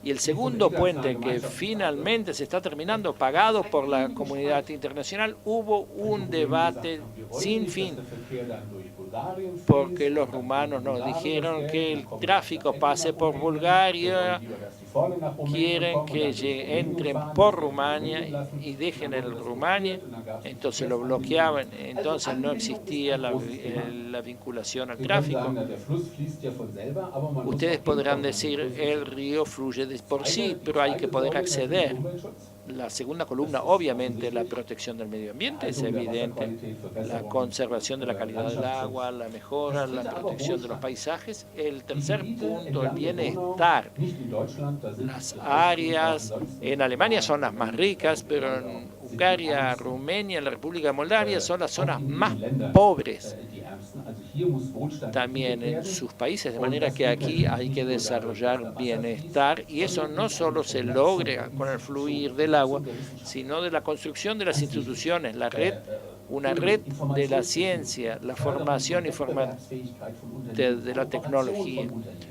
Y el segundo puente, que finalmente se está terminando, pagado por la comunidad internacional, hubo un debate sin fin, porque los rumanos nos dijeron que el tráfico pase por Bulgaria, quieren que entren por Rumania y dejen el Rumania, entonces lo bloqueaban, entonces no existía la vinculación al tráfico. Ustedes podrán decir, el río fluye de por sí, pero hay que poder acceder. La segunda columna, obviamente, la protección del medio ambiente, es evidente, la conservación de la calidad del agua, la mejora, la protección de los paisajes. El tercer punto, el bienestar. Las áreas en Alemania son las más ricas, pero en Bulgaria, Rumania, la República de Moldavia son las zonas más pobres. también en sus países, de manera que aquí hay que desarrollar bienestar, y eso no solo se logra con el fluir del agua, sino de la construcción de las instituciones, una red de la ciencia, la formación y de la tecnología,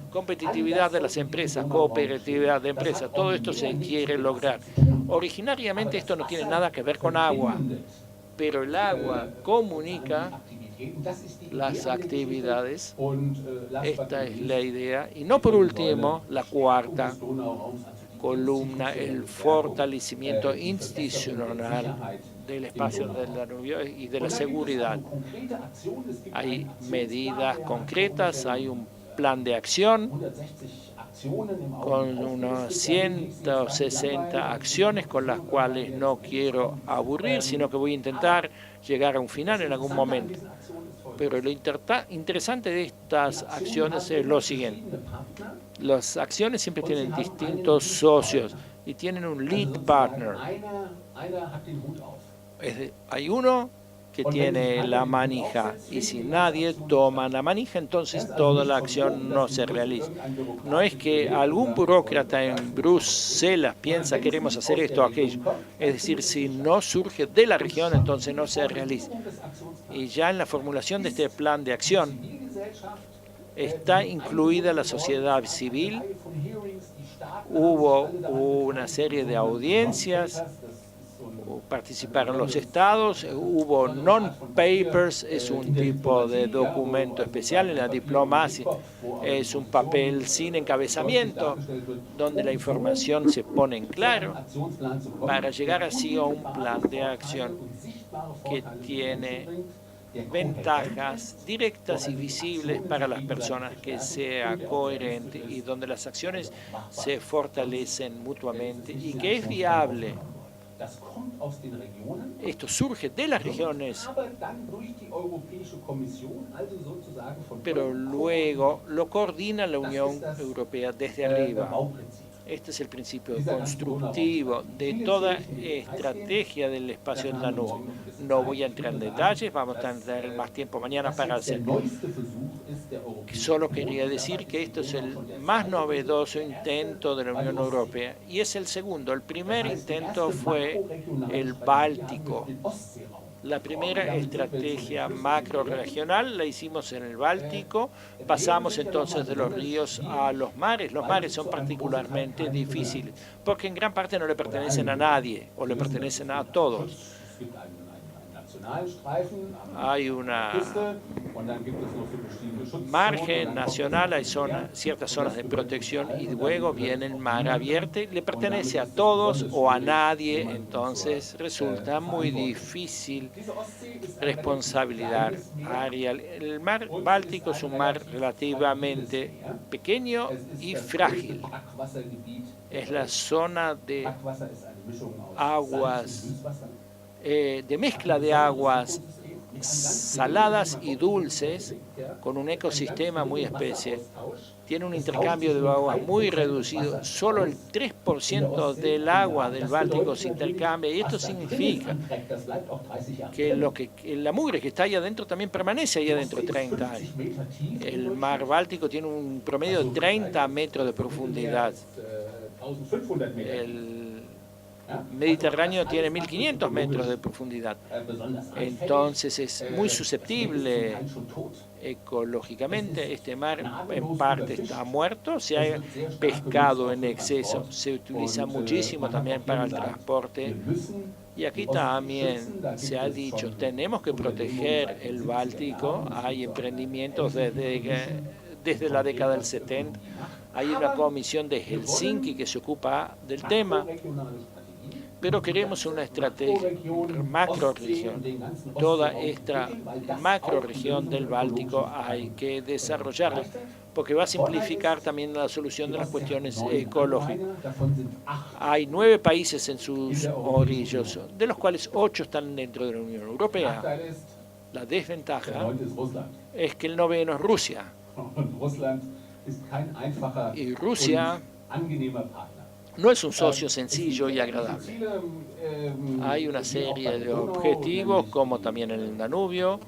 competitividad de las empresas, cooperatividad de empresas, todo esto se quiere lograr. Originariamente esto no tiene nada que ver con agua, pero el agua comunica las actividades. Esta es la idea. Y no por último, la cuarta columna, el fortalecimiento institucional del espacio del Danubio y de la seguridad. Hay medidas concretas, hay un plan de acción con unas 160 acciones con las cuales no quiero aburrir, sino que voy a intentar llegar a un final en algún momento. Pero lo interesante de estas acciones es lo siguiente. Las acciones siempre tienen distintos socios y tienen un lead partner. Hay uno que tiene la manija, y si nadie toma la manija, entonces toda la acción no se realiza. No es que algún burócrata en Bruselas piensa queremos hacer esto o aquello. Es decir, si no surge de la región, entonces no se realiza. Y ya en la formulación de este plan de acción está incluida la sociedad civil. Hubo una serie de audiencias, participaron los estados, hubo non-papers, es un tipo de documento especial en la diplomacia, es un papel sin encabezamiento, donde la información se pone en claro para llegar así a un plan de acción que tiene ventajas directas y visibles para las personas, que sea coherente y donde las acciones se fortalecen mutuamente y que es viable. Esto surge de las regiones, pero luego lo coordina la Unión Europea desde arriba. Este es el principio constructivo de toda estrategia del espacio del Danubio. No voy a entrar en detalles, vamos a tener más tiempo mañana para hacerlo. Solo quería decir que esto es el más novedoso intento de la Unión Europea y es el segundo. El primer intento fue el Báltico. La primera estrategia macrorregional la hicimos en el Báltico, pasamos entonces de los ríos a los mares. Los mares son particularmente difíciles porque en gran parte no le pertenecen a nadie o le pertenecen a todos. Hay una margen nacional, hay ciertas zonas de protección y luego viene el mar abierto, le pertenece a todos o a nadie, entonces resulta muy difícil responsabilidad área. El mar Báltico es un mar relativamente pequeño y frágil. Es la zona de aguas de mezcla de aguas saladas y dulces con un ecosistema muy especial. Tiene un intercambio de aguas muy reducido. Solo el 3% del agua del Báltico se intercambia y esto significa que la mugre que está ahí adentro también permanece ahí adentro 30 años. El mar Báltico tiene un promedio de 30 metros de profundidad. El Mediterráneo tiene 1.500 metros de profundidad. Entonces es muy susceptible ecológicamente. Este mar en parte está muerto, se ha pescado en exceso, se utiliza muchísimo también para el transporte. Y aquí también se ha dicho, tenemos que proteger el Báltico. Hay emprendimientos desde la década del 70. Hay una comisión de Helsinki que se ocupa del tema. Pero queremos una estrategia macrorregión. Toda esta macrorregión del Báltico hay que desarrollarla porque va a simplificar también la solución de las cuestiones ecológicas. Hay 9 países en sus orillos, de los cuales 8 están dentro de la Unión Europea. La desventaja es que el 9º es Rusia. Y Rusia No es un socio sencillo y agradable. Hay una serie de objetivos, como también en el Danubio: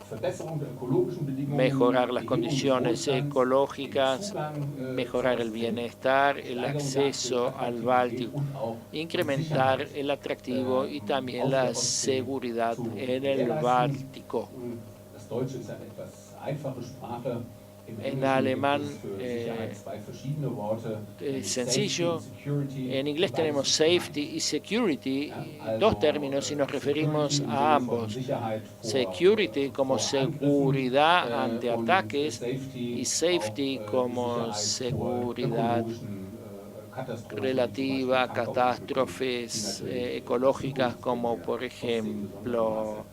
mejorar las condiciones ecológicas, mejorar el bienestar, el acceso al Báltico, incrementar el atractivo y también la seguridad en el Báltico. En alemán es sencillo. En inglés tenemos safety y security, dos términos, y nos referimos a ambos. Security como seguridad ante ataques y safety como seguridad relativa a catástrofes ecológicas, como por ejemplo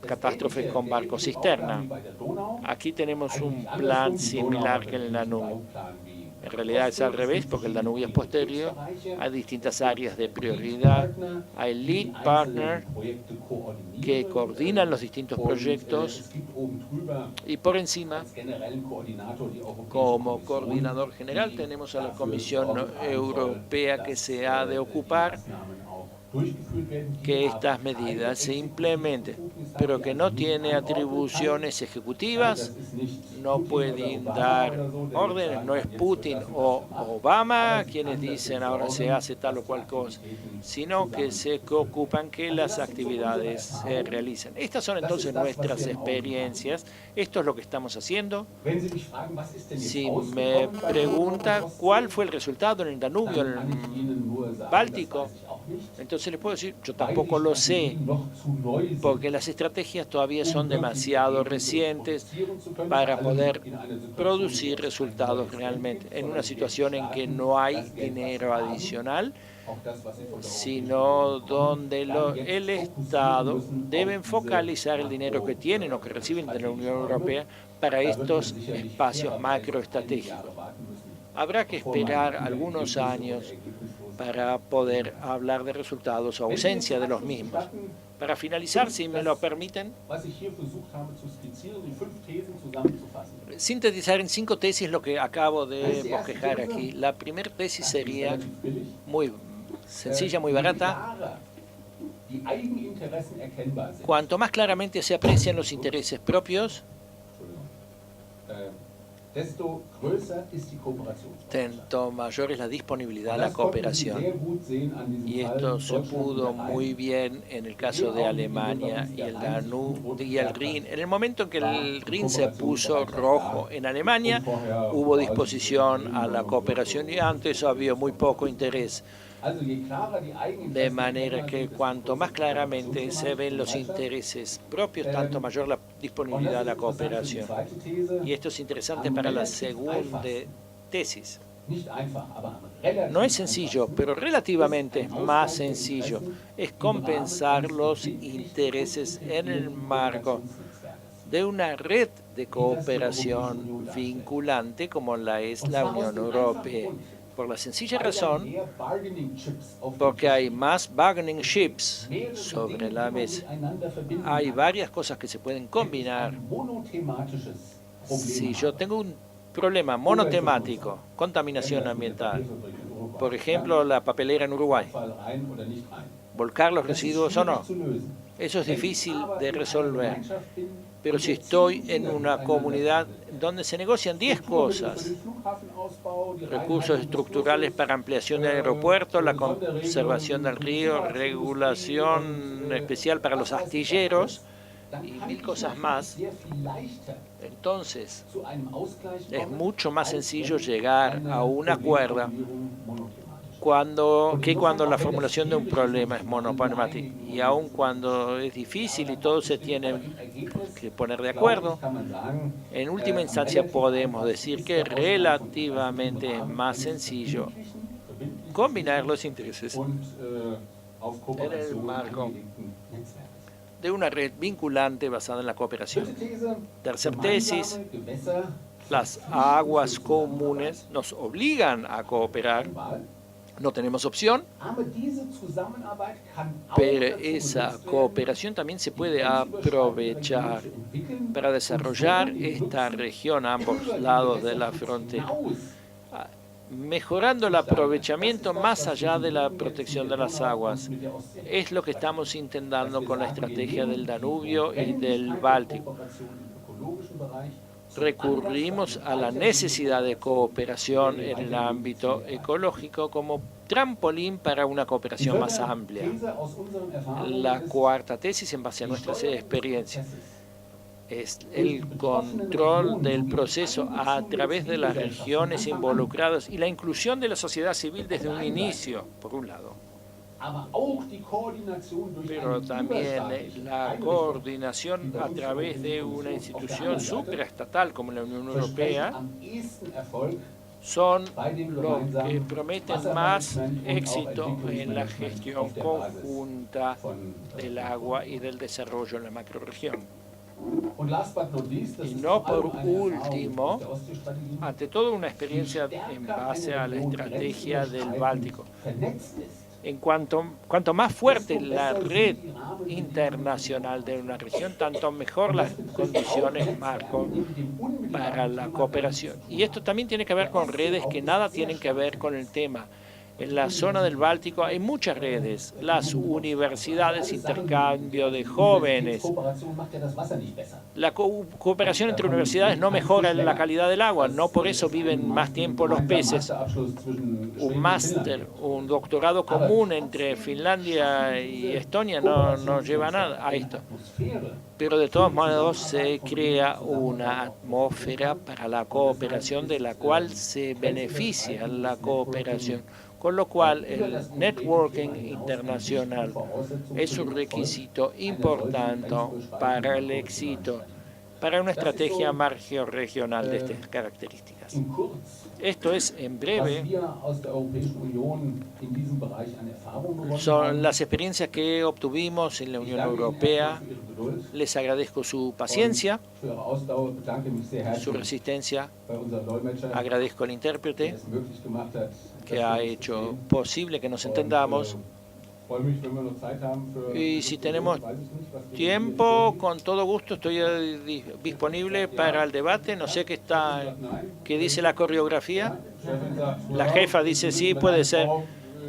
catástrofes con barco cisterna. Aquí tenemos un plan similar que en el Danubio. En realidad es al revés, porque el Danubio es posterior. Hay distintas áreas de prioridad. Hay lead partner que coordinan los distintos proyectos, y por encima, como coordinador general, tenemos a la Comisión Europea, que se ha de ocupar que estas medidas se implementen, pero que no tiene atribuciones ejecutivas, no pueden dar órdenes, no es Putin o Obama quienes dicen ahora se hace tal o cual cosa, sino que se ocupan que las actividades se realicen. Estas son entonces nuestras experiencias, esto es lo que estamos haciendo. Si me pregunta cuál fue el resultado en el Danubio, en el Báltico, entonces les puedo decir, yo tampoco lo sé, porque las estrategias todavía son demasiado recientes para poder producir resultados realmente en una situación en que no hay dinero adicional, sino donde el Estado debe focalizar el dinero que tienen o que reciben de la Unión Europea para estos espacios macroestratégicos. Habrá que esperar algunos años para poder hablar de resultados o ausencia de los mismos. Para finalizar, si me lo permiten, sintetizar en 5 tesis lo que acabo de bosquejar aquí. La primera tesis sería muy sencilla, muy barata. Cuanto más claramente se aprecian los intereses propios, tanto mayor es la disponibilidad a la cooperación. Y esto se pudo muy bien en el caso de Alemania y el Danubio y el Rin. En el momento en que el Rin se puso rojo en Alemania, hubo disposición a la cooperación, y antes había muy poco interés. De manera que cuanto más claramente se ven los intereses propios, tanto mayor la disponibilidad a la cooperación. Y esto es interesante para la segunda tesis. No es sencillo, pero relativamente más sencillo. Es compensar los intereses en el marco de una red de cooperación vinculante como la es la Unión Europea. Por la sencilla razón, porque hay más bargaining chips sobre la mesa. Hay varias cosas que se pueden combinar. Si yo tengo un problema monotemático, contaminación ambiental, por ejemplo, la papelera en Uruguay, volcar los residuos o no, eso es difícil de resolver. Pero si estoy en una comunidad donde se negocian 10 cosas, recursos estructurales para ampliación del aeropuerto, la conservación del río, regulación especial para los astilleros y 1000 cosas más, entonces es mucho más sencillo llegar a un acuerdo que cuando la formulación de un problema es monotemático. Y aun cuando es difícil y todos se tienen que poner de acuerdo, en última instancia podemos decir que es relativamente más sencillo combinar los intereses en el marco de una red vinculante basada en la cooperación. Tercera tesis: las aguas comunes nos obligan a cooperar. No tenemos opción, pero esa cooperación también se puede aprovechar para desarrollar esta región a ambos lados de la frontera. mejorando el aprovechamiento más allá de la protección de las aguas. Es lo que estamos intentando con la estrategia del Danubio y del Báltico. Recurrimos a la necesidad de cooperación en el ámbito ecológico como trampolín para una cooperación más amplia. La cuarta tesis, en base a nuestras experiencias, es el control del proceso a través de las regiones involucradas y la inclusión de la sociedad civil desde un inicio, por un lado. Pero también la coordinación a través de una institución supraestatal como la Unión Europea son los que prometen más éxito en la gestión conjunta del agua y del desarrollo en la macrorregión. Y no por último, ante todo una experiencia en base a la estrategia del Báltico. En cuanto más fuerte la red internacional de una región, tanto mejor las condiciones marco para la cooperación. Y esto también tiene que ver con redes que nada tienen que ver con el tema. En la zona del Báltico hay muchas redes, las universidades, intercambio de jóvenes. La cooperación entre universidades no mejora la calidad del agua, no por eso viven más tiempo los peces. Un máster, un doctorado común entre Finlandia y Estonia no lleva nada a esto. Pero de todos modos se crea una atmósfera para la cooperación de la cual se beneficia la cooperación. Con lo cual, el networking internacional es un requisito importante para el éxito, para una estrategia margeorregional de estas características. Esto es, en breve, son las experiencias que obtuvimos en la Unión Europea. Les agradezco su paciencia, su resistencia. Agradezco al intérprete que ha hecho posible que nos entendamos. Y si tenemos tiempo, con todo gusto estoy disponible para el debate. No sé qué dice la coreografía. La jefa dice sí, puede ser.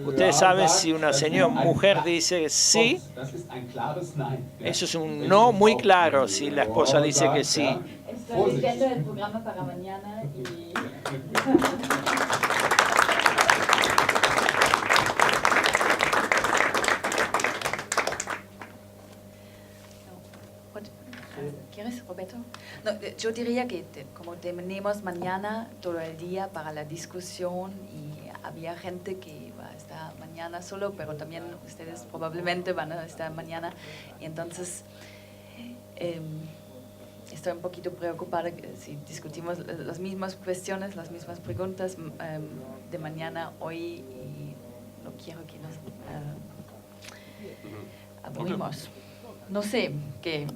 Ustedes saben, si una mujer dice sí, eso es un no muy claro. Si la esposa dice que sí. Estoy leyendo el programa para mañana y... ¿Quieres, Roberto? No, yo diría que como tenemos mañana todo el día para la discusión y había gente que va a estar mañana solo, pero también ustedes probablemente van a estar mañana. Y entonces estoy un poquito preocupada si discutimos las mismas cuestiones, las mismas preguntas de mañana hoy y no quiero que nos aburrimos. No sé qué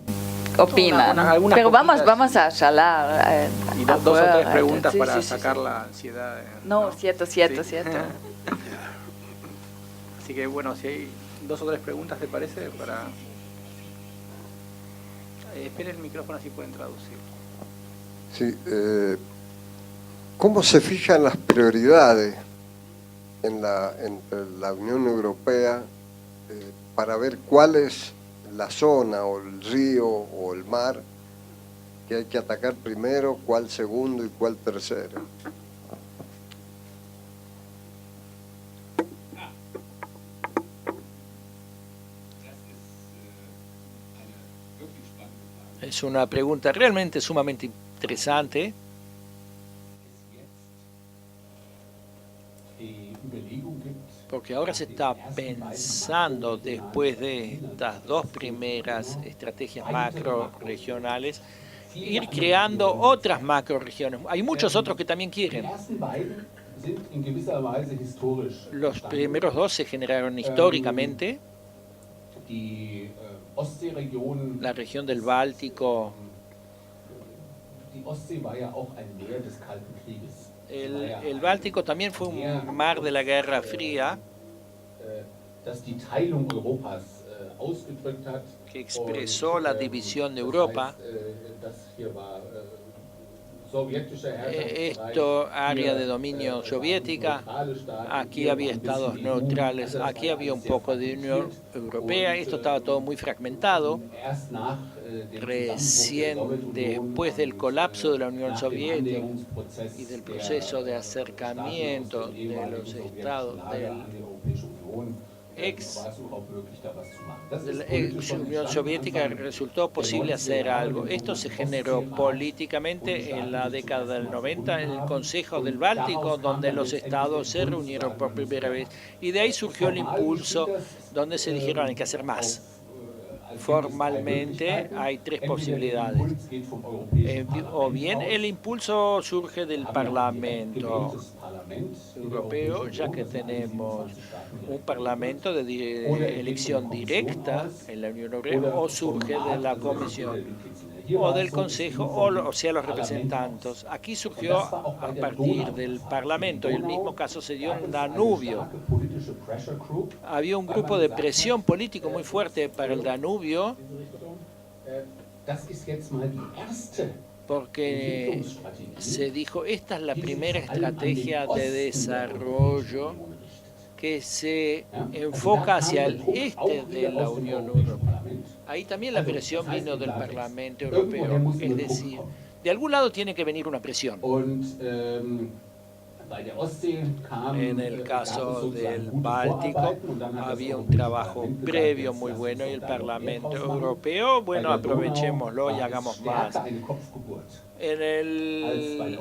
opinan, pero vamos a charlar. Y dos o tres preguntas para sacar la ansiedad. No, cierto. Así que bueno, si hay dos o tres preguntas, ¿te parece? Esperen el micrófono, así pueden traducir. Sí, ¿cómo se fijan las prioridades entre la Unión Europea para ver cuál es la zona o el río o el mar que hay que atacar primero, cuál segundo y cuál tercero? Es una pregunta realmente sumamente interesante. Porque ahora se está pensando, después de estas dos primeras estrategias macro-regionales, ir creando otras macro-regiones. Hay muchos otros que también quieren. Los primeros dos se generaron históricamente. La región del Báltico. El Báltico también fue un mar de la Guerra Fría que expresó la división de Europa esto área de dominio soviética, aquí había estados neutrales, aquí había un poco de Unión Europea, esto estaba todo muy fragmentado. Recién después del colapso de la Unión Soviética y del proceso de acercamiento de los estados de la ex Unión Soviética, resultó posible hacer algo. Esto se generó políticamente en la década del 90 en el Consejo del Báltico, donde los estados se reunieron por primera vez, y de ahí surgió el impulso donde se dijeron hay que hacer más. Formalmente hay tres posibilidades. O bien el impulso surge del Parlamento Europeo, ya que tenemos un Parlamento de elección directa en la Unión Europea, o surge de la Comisión o del Consejo, o sea, los representantes. Aquí surgió a partir del Parlamento, y el mismo caso se dio en Danubio. Había un grupo de presión político muy fuerte para el Danubio, porque se dijo, esta es la primera estrategia de desarrollo que se enfoca hacia el este de la Unión Europea. Ahí también la presión vino del Parlamento Europeo, es decir, de algún lado tiene que venir una presión. En el caso del Báltico había un trabajo previo muy bueno y el Parlamento Europeo, bueno, aprovechémoslo y hagamos más. En el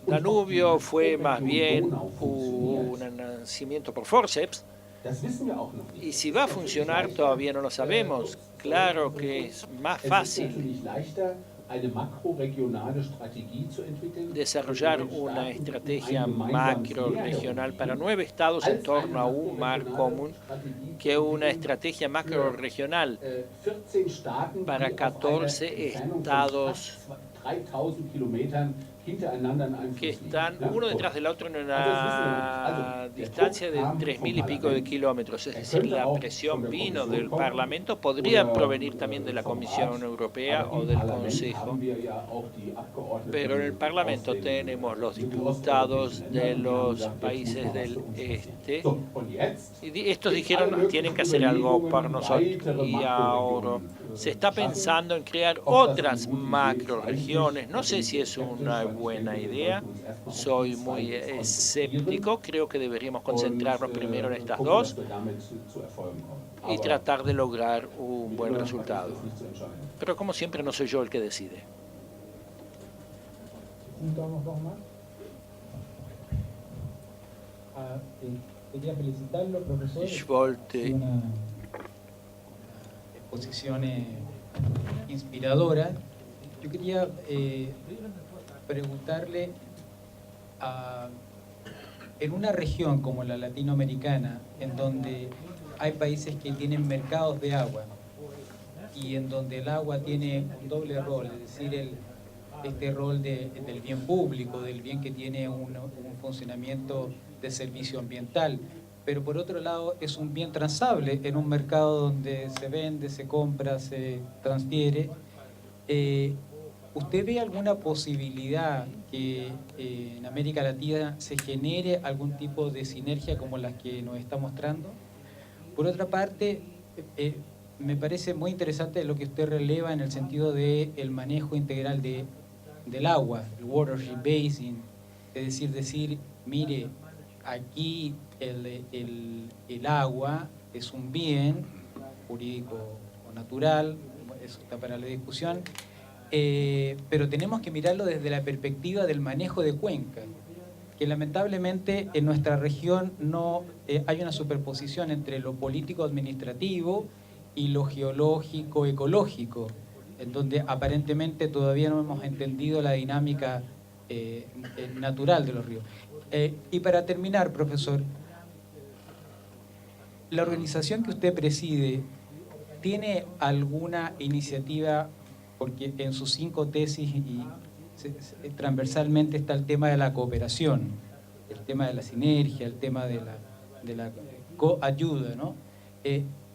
Danubio fue más bien un nacimiento por forceps, y si va a funcionar todavía no lo sabemos. Claro que es más fácil desarrollar una estrategia macro-regional para 9 estados en torno a un mar común que una estrategia macro-regional para 14 estados que están uno detrás del otro en una distancia de 3.000 y pico de kilómetros. Es decir, la presión vino del Parlamento, podría provenir también de la Comisión Europea o del Consejo, pero en el Parlamento tenemos los diputados de los países del este, y estos dijeron tienen que hacer algo para nosotros, y ahora se está pensando en crear otras macroregiones. No sé si es una buena idea, soy muy escéptico, creo que deberíamos concentrarnos primero en estas dos y tratar de lograr un buen resultado. Pero como siempre no soy yo el que decide. Quería felicitarlo, profesor. Ich wollte una exposición inspiradora. Yo quería preguntarle, en una región como la latinoamericana, en donde hay países que tienen mercados de agua y en donde el agua tiene un doble rol, es decir, este rol del bien público, del bien que tiene un funcionamiento de servicio ambiental, pero por otro lado es un bien transable en un mercado donde se vende, se compra, se transfiere. ¿Usted ve alguna posibilidad que en América Latina se genere algún tipo de sinergia como las que nos está mostrando? Por otra parte, me parece muy interesante lo que usted releva en el sentido del manejo integral del agua, el watershed basin, es decir, mire, aquí el agua es un bien jurídico o natural, eso está para la discusión, pero tenemos que mirarlo desde la perspectiva del manejo de cuencas, que lamentablemente en nuestra región no hay una superposición entre lo político-administrativo y lo geológico-ecológico, en donde aparentemente todavía no hemos entendido la dinámica natural de los ríos. Y para terminar, profesor, ¿la organización que usted preside tiene alguna iniciativa, porque en sus 5 tesis y transversalmente está el tema de la cooperación, el tema de la sinergia, el tema de la coayuda, ¿no?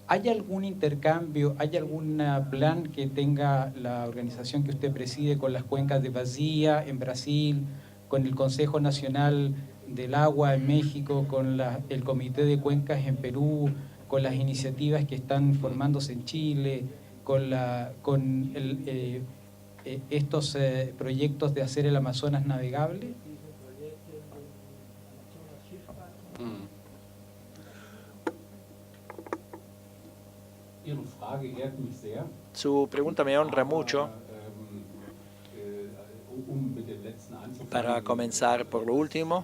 ¿hay algún intercambio, hay algún plan que tenga la organización que usted preside con las cuencas de Bahía en Brasil, con el Consejo Nacional del Agua en México, con el Comité de Cuencas en Perú, con las iniciativas que están formándose en Chile, con estos proyectos de hacer el Amazonas navegable? Su pregunta me honra mucho. Para comenzar por lo último,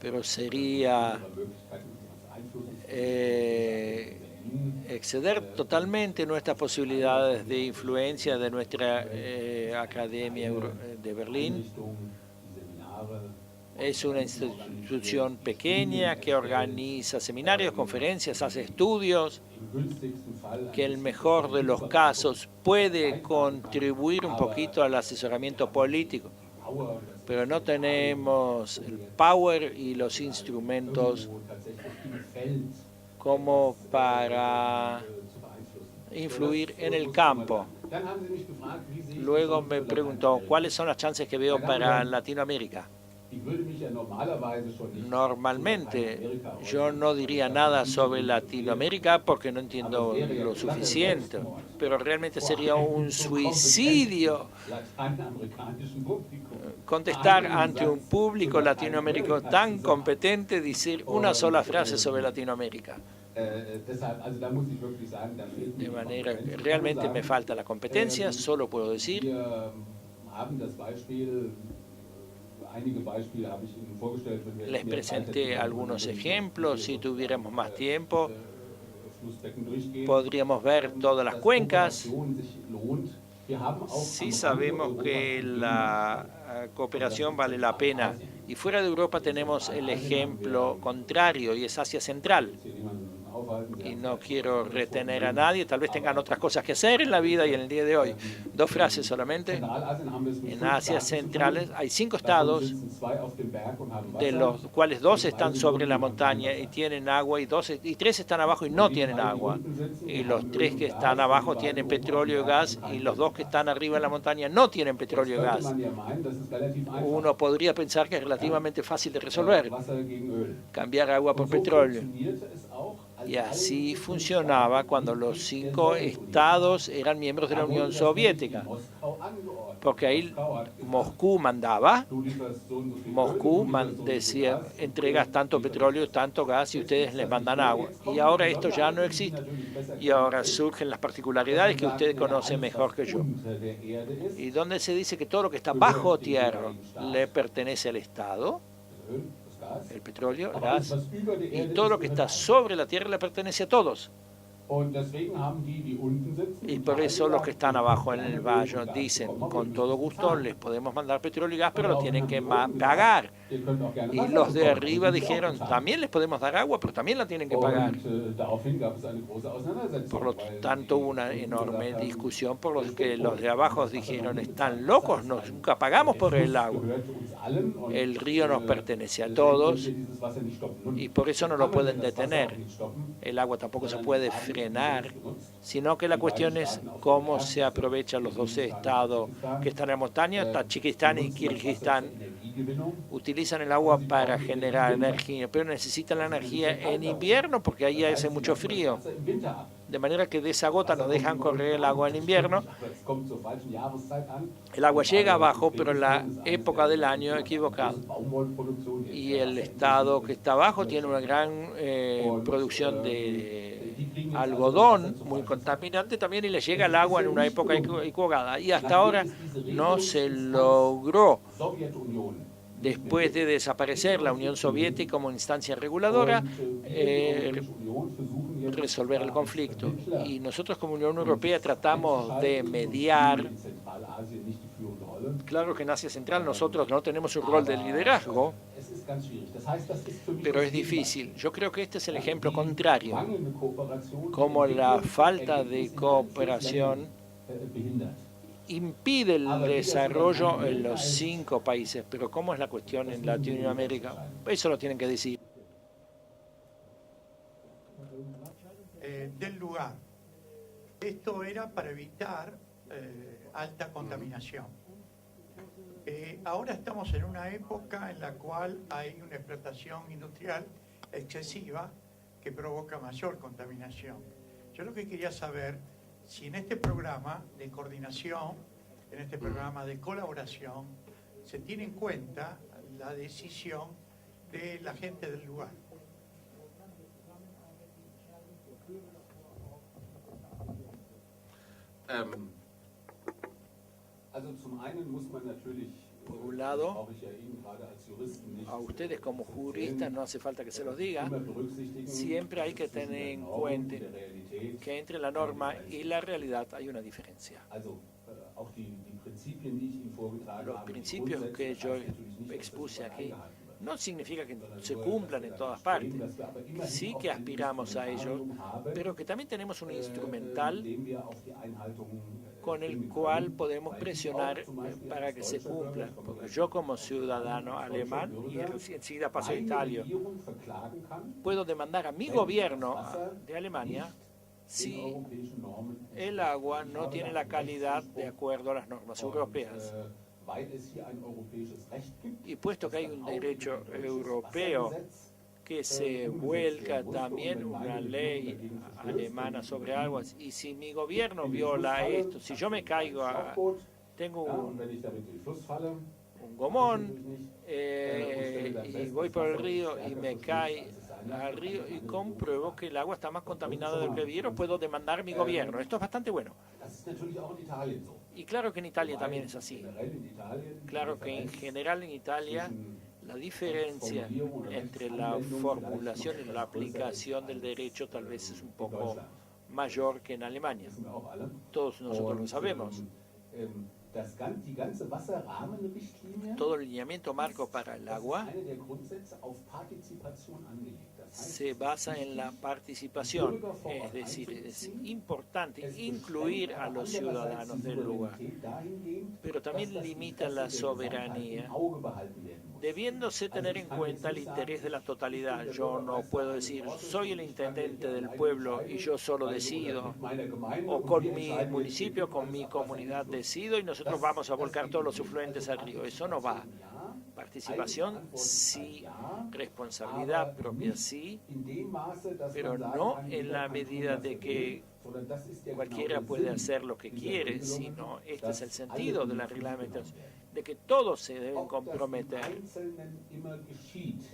pero sería exceder totalmente nuestras posibilidades de influencia de nuestra Academia de Berlín. Es una institución pequeña que organiza seminarios, conferencias, hace estudios, que en el mejor de los casos puede contribuir un poquito al asesoramiento político, pero no tenemos el power y los instrumentos como para influir en el campo. Luego me preguntó, ¿cuáles son las chances que veo para Latinoamérica? Normalmente yo no diría nada sobre Latinoamérica porque no entiendo lo suficiente, pero realmente sería un suicidio contestar ante un público latinoamericano tan competente, decir una sola frase sobre Latinoamérica. De manera que realmente me falta la competencia, solo puedo decir. Les presenté algunos ejemplos. Si tuviéramos más tiempo, podríamos ver todas las cuencas. Sí sabemos que la cooperación vale la pena. Y fuera de Europa tenemos el ejemplo contrario, y es Asia Central. Y no quiero retener a nadie, tal vez tengan otras cosas que hacer en la vida y en el día de hoy. 2 frases solamente. En Asia Central hay 5 estados, de los cuales 2 están sobre la montaña y tienen agua, y 3 están abajo y no tienen agua. Y los 3 que están abajo tienen petróleo y gas, y los 2 que están arriba en la montaña no tienen petróleo y gas. Uno podría pensar que es relativamente fácil de resolver, cambiar agua por petróleo. Y así funcionaba cuando los 5 estados eran miembros de la Unión Soviética, porque ahí Moscú mandaba. Moscú decía, entregas tanto petróleo, tanto gas, y ustedes les mandan agua. Y ahora esto ya no existe. Y ahora surgen las particularidades que ustedes conocen mejor que yo. Y donde se dice que todo lo que está bajo tierra le pertenece al Estado, el petróleo, el gas, y todo lo que está sobre la tierra le pertenece a todos. Y por eso los que están abajo en el valle dicen, con todo gusto les podemos mandar petróleo y gas, pero lo tienen que pagar. Y los de arriba dijeron, también les podemos dar agua, pero también la tienen que pagar. Por lo tanto, hubo una enorme discusión por lo que los de abajo dijeron, están locos, nunca pagamos por el agua. El río nos pertenece a todos y por eso no lo pueden detener. El agua tampoco se puede frenar, sino que la cuestión es cómo se aprovechan los 12 estados que están en la montaña. Tayikistán y Kirguistán utilizan el agua para generar energía, pero necesitan la energía en invierno porque ahí hace mucho frío. De manera que de esa gota no dejan correr el agua en invierno. El agua llega abajo, pero en la época del año equivocada. Y el estado que está abajo tiene una gran producción de algodón, muy contaminante también, y le llega el agua en una época equivocada. Y hasta ahora no se logró, después de desaparecer la Unión Soviética como instancia reguladora, resolver el conflicto. Y nosotros como Unión Europea tratamos de mediar. Claro que en Asia Central nosotros no tenemos un rol de liderazgo, pero es difícil. Yo creo que este es el ejemplo contrario, como la falta de cooperación impide el desarrollo en los 5 países. Pero ¿cómo es la cuestión en Latinoamérica? Eso lo tienen que decir. esto era para evitar alta contaminación. Ahora estamos en una época en la cual hay una explotación industrial excesiva que provoca mayor contaminación. Yo lo que quería saber, si en este programa de coordinación, en este programa de colaboración, se tiene en cuenta la decisión de la gente del lugar. Por un lado, a ustedes como juristas no hace falta que se los diga, siempre hay que tener en cuenta que entre la norma y la realidad hay una diferencia. Los principios que yo expuse aquí no significa que se cumplan en todas partes. Sí que aspiramos a ello, pero que también tenemos un instrumental con el cual podemos presionar para que se cumpla. Porque yo como ciudadano alemán, y enseguida paso a Italia, puedo demandar a mi gobierno de Alemania si el agua no tiene la calidad de acuerdo a las normas europeas. Y puesto que hay un derecho europeo que se vuelca también una ley alemana sobre aguas, y si mi gobierno viola esto, si yo me caigo, tengo un gomón y voy por el río y me cae al río y compruebo que el agua está más contaminada del que vieron, puedo demandar a mi gobierno. Esto es bastante bueno. Y claro que en Italia también es así. Claro que en general en Italia la diferencia entre la formulación y la aplicación del derecho tal vez es un poco mayor que en Alemania. Todos nosotros lo sabemos. Todo el lineamiento marco para el agua se basa en la participación, es decir, es importante incluir a los ciudadanos del lugar, pero también limita la soberanía, debiéndose tener en cuenta el interés de la totalidad. Yo no puedo decir, soy el intendente del pueblo y yo solo decido, o con mi municipio, con mi comunidad decido y nosotros vamos a volcar todos los afluentes al río. Eso no va. Participación sí, responsabilidad propia sí, pero no en la medida de que cualquiera puede hacer lo que quiere, sino este es el sentido de la reglamentación, de que todos se deben comprometer.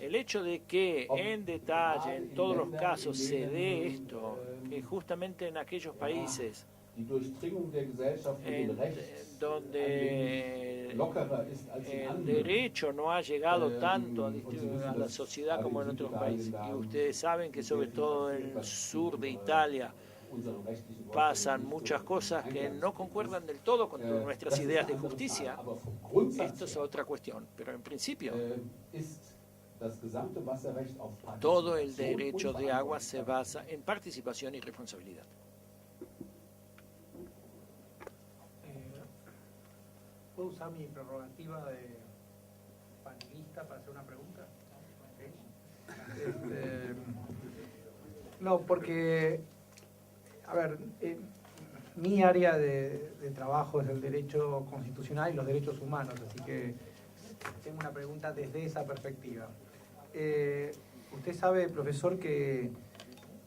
El hecho de que en detalle, en todos los casos, se dé esto, que justamente en aquellos países donde el derecho no ha llegado tanto a la sociedad como en otros países. Y ustedes saben que sobre todo en el sur de Italia pasan muchas cosas que no concuerdan del todo con nuestras ideas de justicia. Esto es otra cuestión, pero en principio todo el derecho de agua se basa en participación y responsabilidad. ¿Puedo usar mi prerrogativa de panelista para hacer una pregunta? No, porque, a ver, mi área de trabajo es el derecho constitucional y los derechos humanos, así que tengo una pregunta desde esa perspectiva. Usted sabe, profesor, que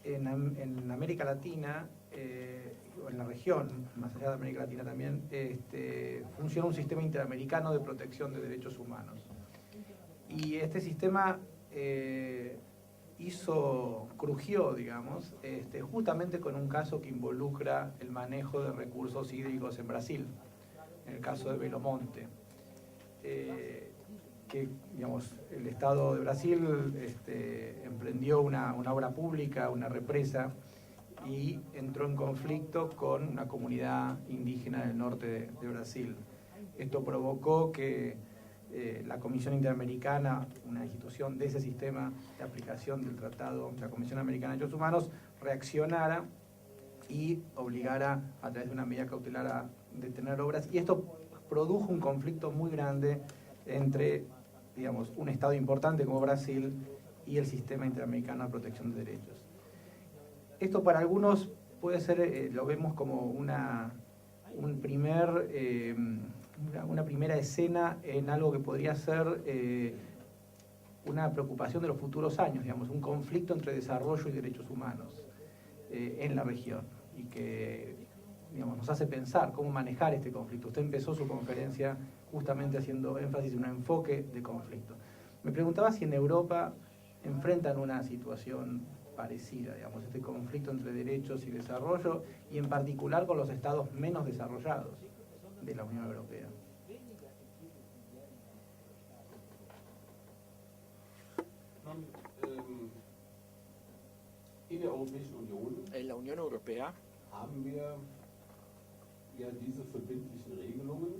en América Latina, o en la región, más allá de América Latina también, funciona un sistema interamericano de protección de derechos humanos. Y este sistema crujió, digamos, justamente con un caso que involucra el manejo de recursos hídricos en Brasil, en el caso de Belo Monte. Que, digamos, el Estado de Brasil emprendió una obra pública, una represa, y entró en conflicto con una comunidad indígena del norte de Brasil. Esto provocó que la Comisión Interamericana, una institución de ese sistema de aplicación del tratado de la Comisión Americana de Derechos Humanos, reaccionara y obligara a través de una medida cautelar a detener obras. Y esto produjo un conflicto muy grande entre, digamos, un Estado importante como Brasil y el sistema interamericano de protección de derechos. Esto para algunos puede ser, lo vemos como una primera escena en algo que podría ser una preocupación de los futuros años, digamos, un conflicto entre desarrollo y derechos humanos en la región, y que, digamos, nos hace pensar cómo manejar este conflicto. Usted empezó su conferencia justamente haciendo énfasis en un enfoque de conflicto. Me preguntaba si en Europa enfrentan una situación parecida, digamos, este conflicto entre derechos y desarrollo, y en particular con los estados menos desarrollados de la Unión Europea. En la Unión Europea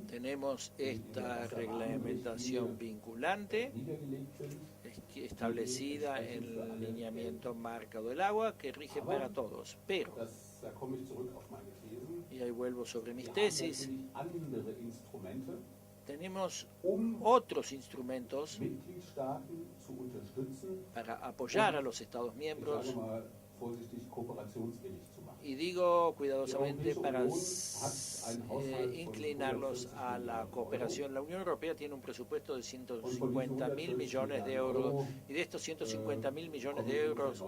tenemos esta reglamentación vinculante establecida en el lineamiento marco del agua que rige para todos, pero, y ahí vuelvo sobre mis tesis, tenemos otros instrumentos para apoyar a los Estados miembros, y digo cuidadosamente para inclinarlos a la cooperación. La Unión Europea tiene un presupuesto de 150.000 millones de euros, y de estos 150.000 millones de euros,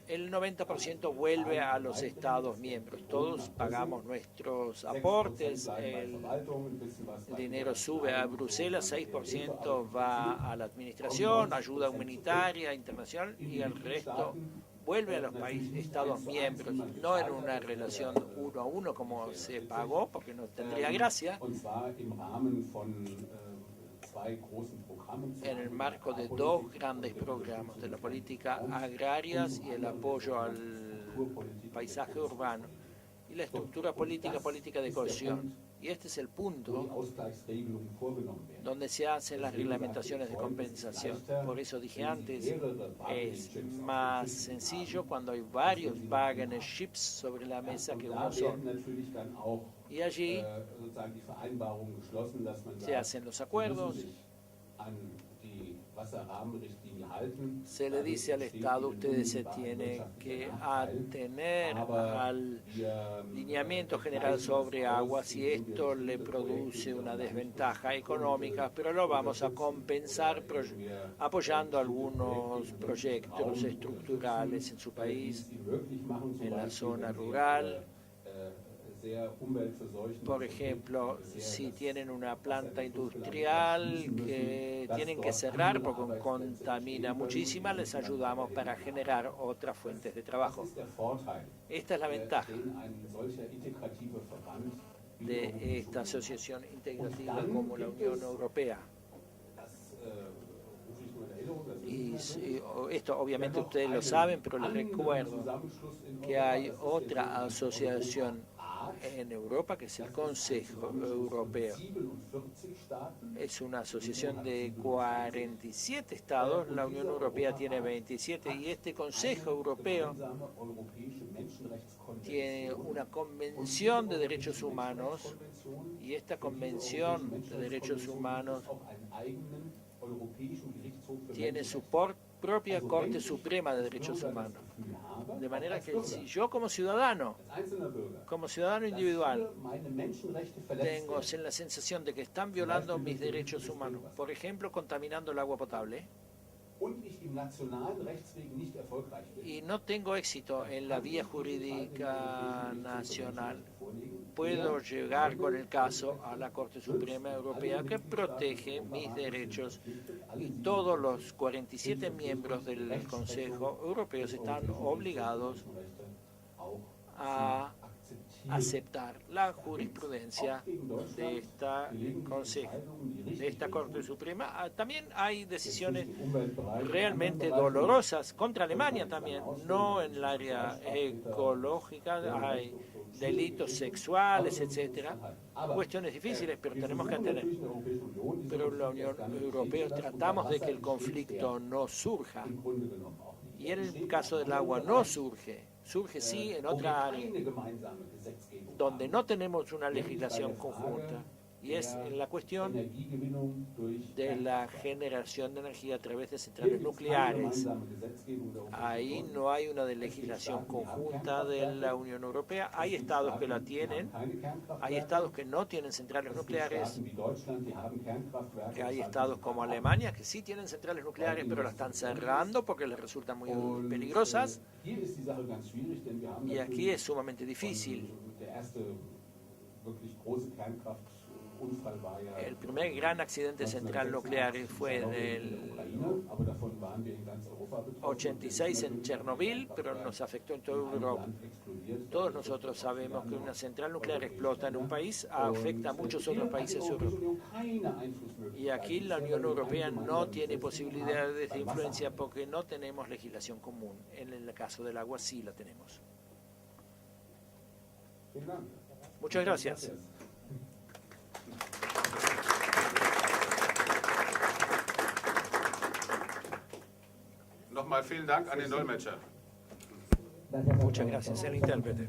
el 90% vuelve a los Estados miembros. Todos pagamos nuestros aportes, el dinero sube a Bruselas, 6% va a la administración, ayuda humanitaria internacional, y el resto vuelve a los Estados miembros, no en una relación uno a uno como se pagó, porque no tendría gracia, en el marco de dos grandes programas, de la política agraria y el apoyo al paisaje urbano, y la estructura política de cohesión. Y este es el punto donde se hacen las reglamentaciones de compensación. Por eso dije antes, es más sencillo cuando hay varios partnerships sobre la mesa que uno solo. Y allí se hacen los acuerdos, se le dice al Estado: ustedes se tienen que atener al lineamiento general sobre agua si esto le produce una desventaja económica, pero lo vamos a compensar apoyando algunos proyectos estructurales en su país, en la zona rural. Por ejemplo, si tienen una planta industrial que tienen que cerrar porque contamina muchísima, les ayudamos para generar otras fuentes de trabajo. Esta es la ventaja de esta asociación integrativa como la Unión Europea. Y esto obviamente ustedes lo saben, pero les recuerdo que hay otra asociación en Europa, que es el Consejo Europeo. Es una asociación de 47 estados, la Unión Europea tiene 27, y este Consejo Europeo tiene una convención de derechos humanos, y esta convención de derechos humanos tiene su propia Corte Suprema de Derechos Humanos. De manera que si yo como ciudadano individual, tengo la sensación de que están violando mis derechos humanos, por ejemplo, contaminando el agua potable, y no tengo éxito en la vía jurídica nacional, puedo llegar con el caso a la Corte Suprema Europea, que protege mis derechos, y todos los 47 miembros del Consejo Europeo están obligados a aceptar la jurisprudencia de esta Corte Suprema. También hay decisiones realmente dolorosas contra Alemania también, no en el área ecológica, hay delitos sexuales, etcétera, cuestiones difíciles, pero tenemos que atender. Pero en la Unión Europea tratamos de que el conflicto no surja, y en el caso del agua no surge sí en otra área donde no tenemos una legislación conjunta, y es la cuestión de la generación de energía a través de centrales nucleares. Ahí no hay una legislación conjunta de la Unión Europea. Hay estados que la tienen, hay estados que no tienen centrales nucleares, hay estados como Alemania que sí tienen centrales nucleares, pero las están cerrando porque les resultan muy peligrosas. Y aquí es sumamente difícil. El primer gran accidente central nuclear fue en el 86 en Chernobyl, pero nos afectó en toda Europa. Todos nosotros sabemos que una central nuclear explota en un país, afecta a muchos otros países europeos. Y aquí la Unión Europea no tiene posibilidades de influencia porque no tenemos legislación común. En el caso del agua sí la tenemos. Muchas gracias. Nochmal vielen Dank an den Dolmetscher. Muchas gracias al intérprete.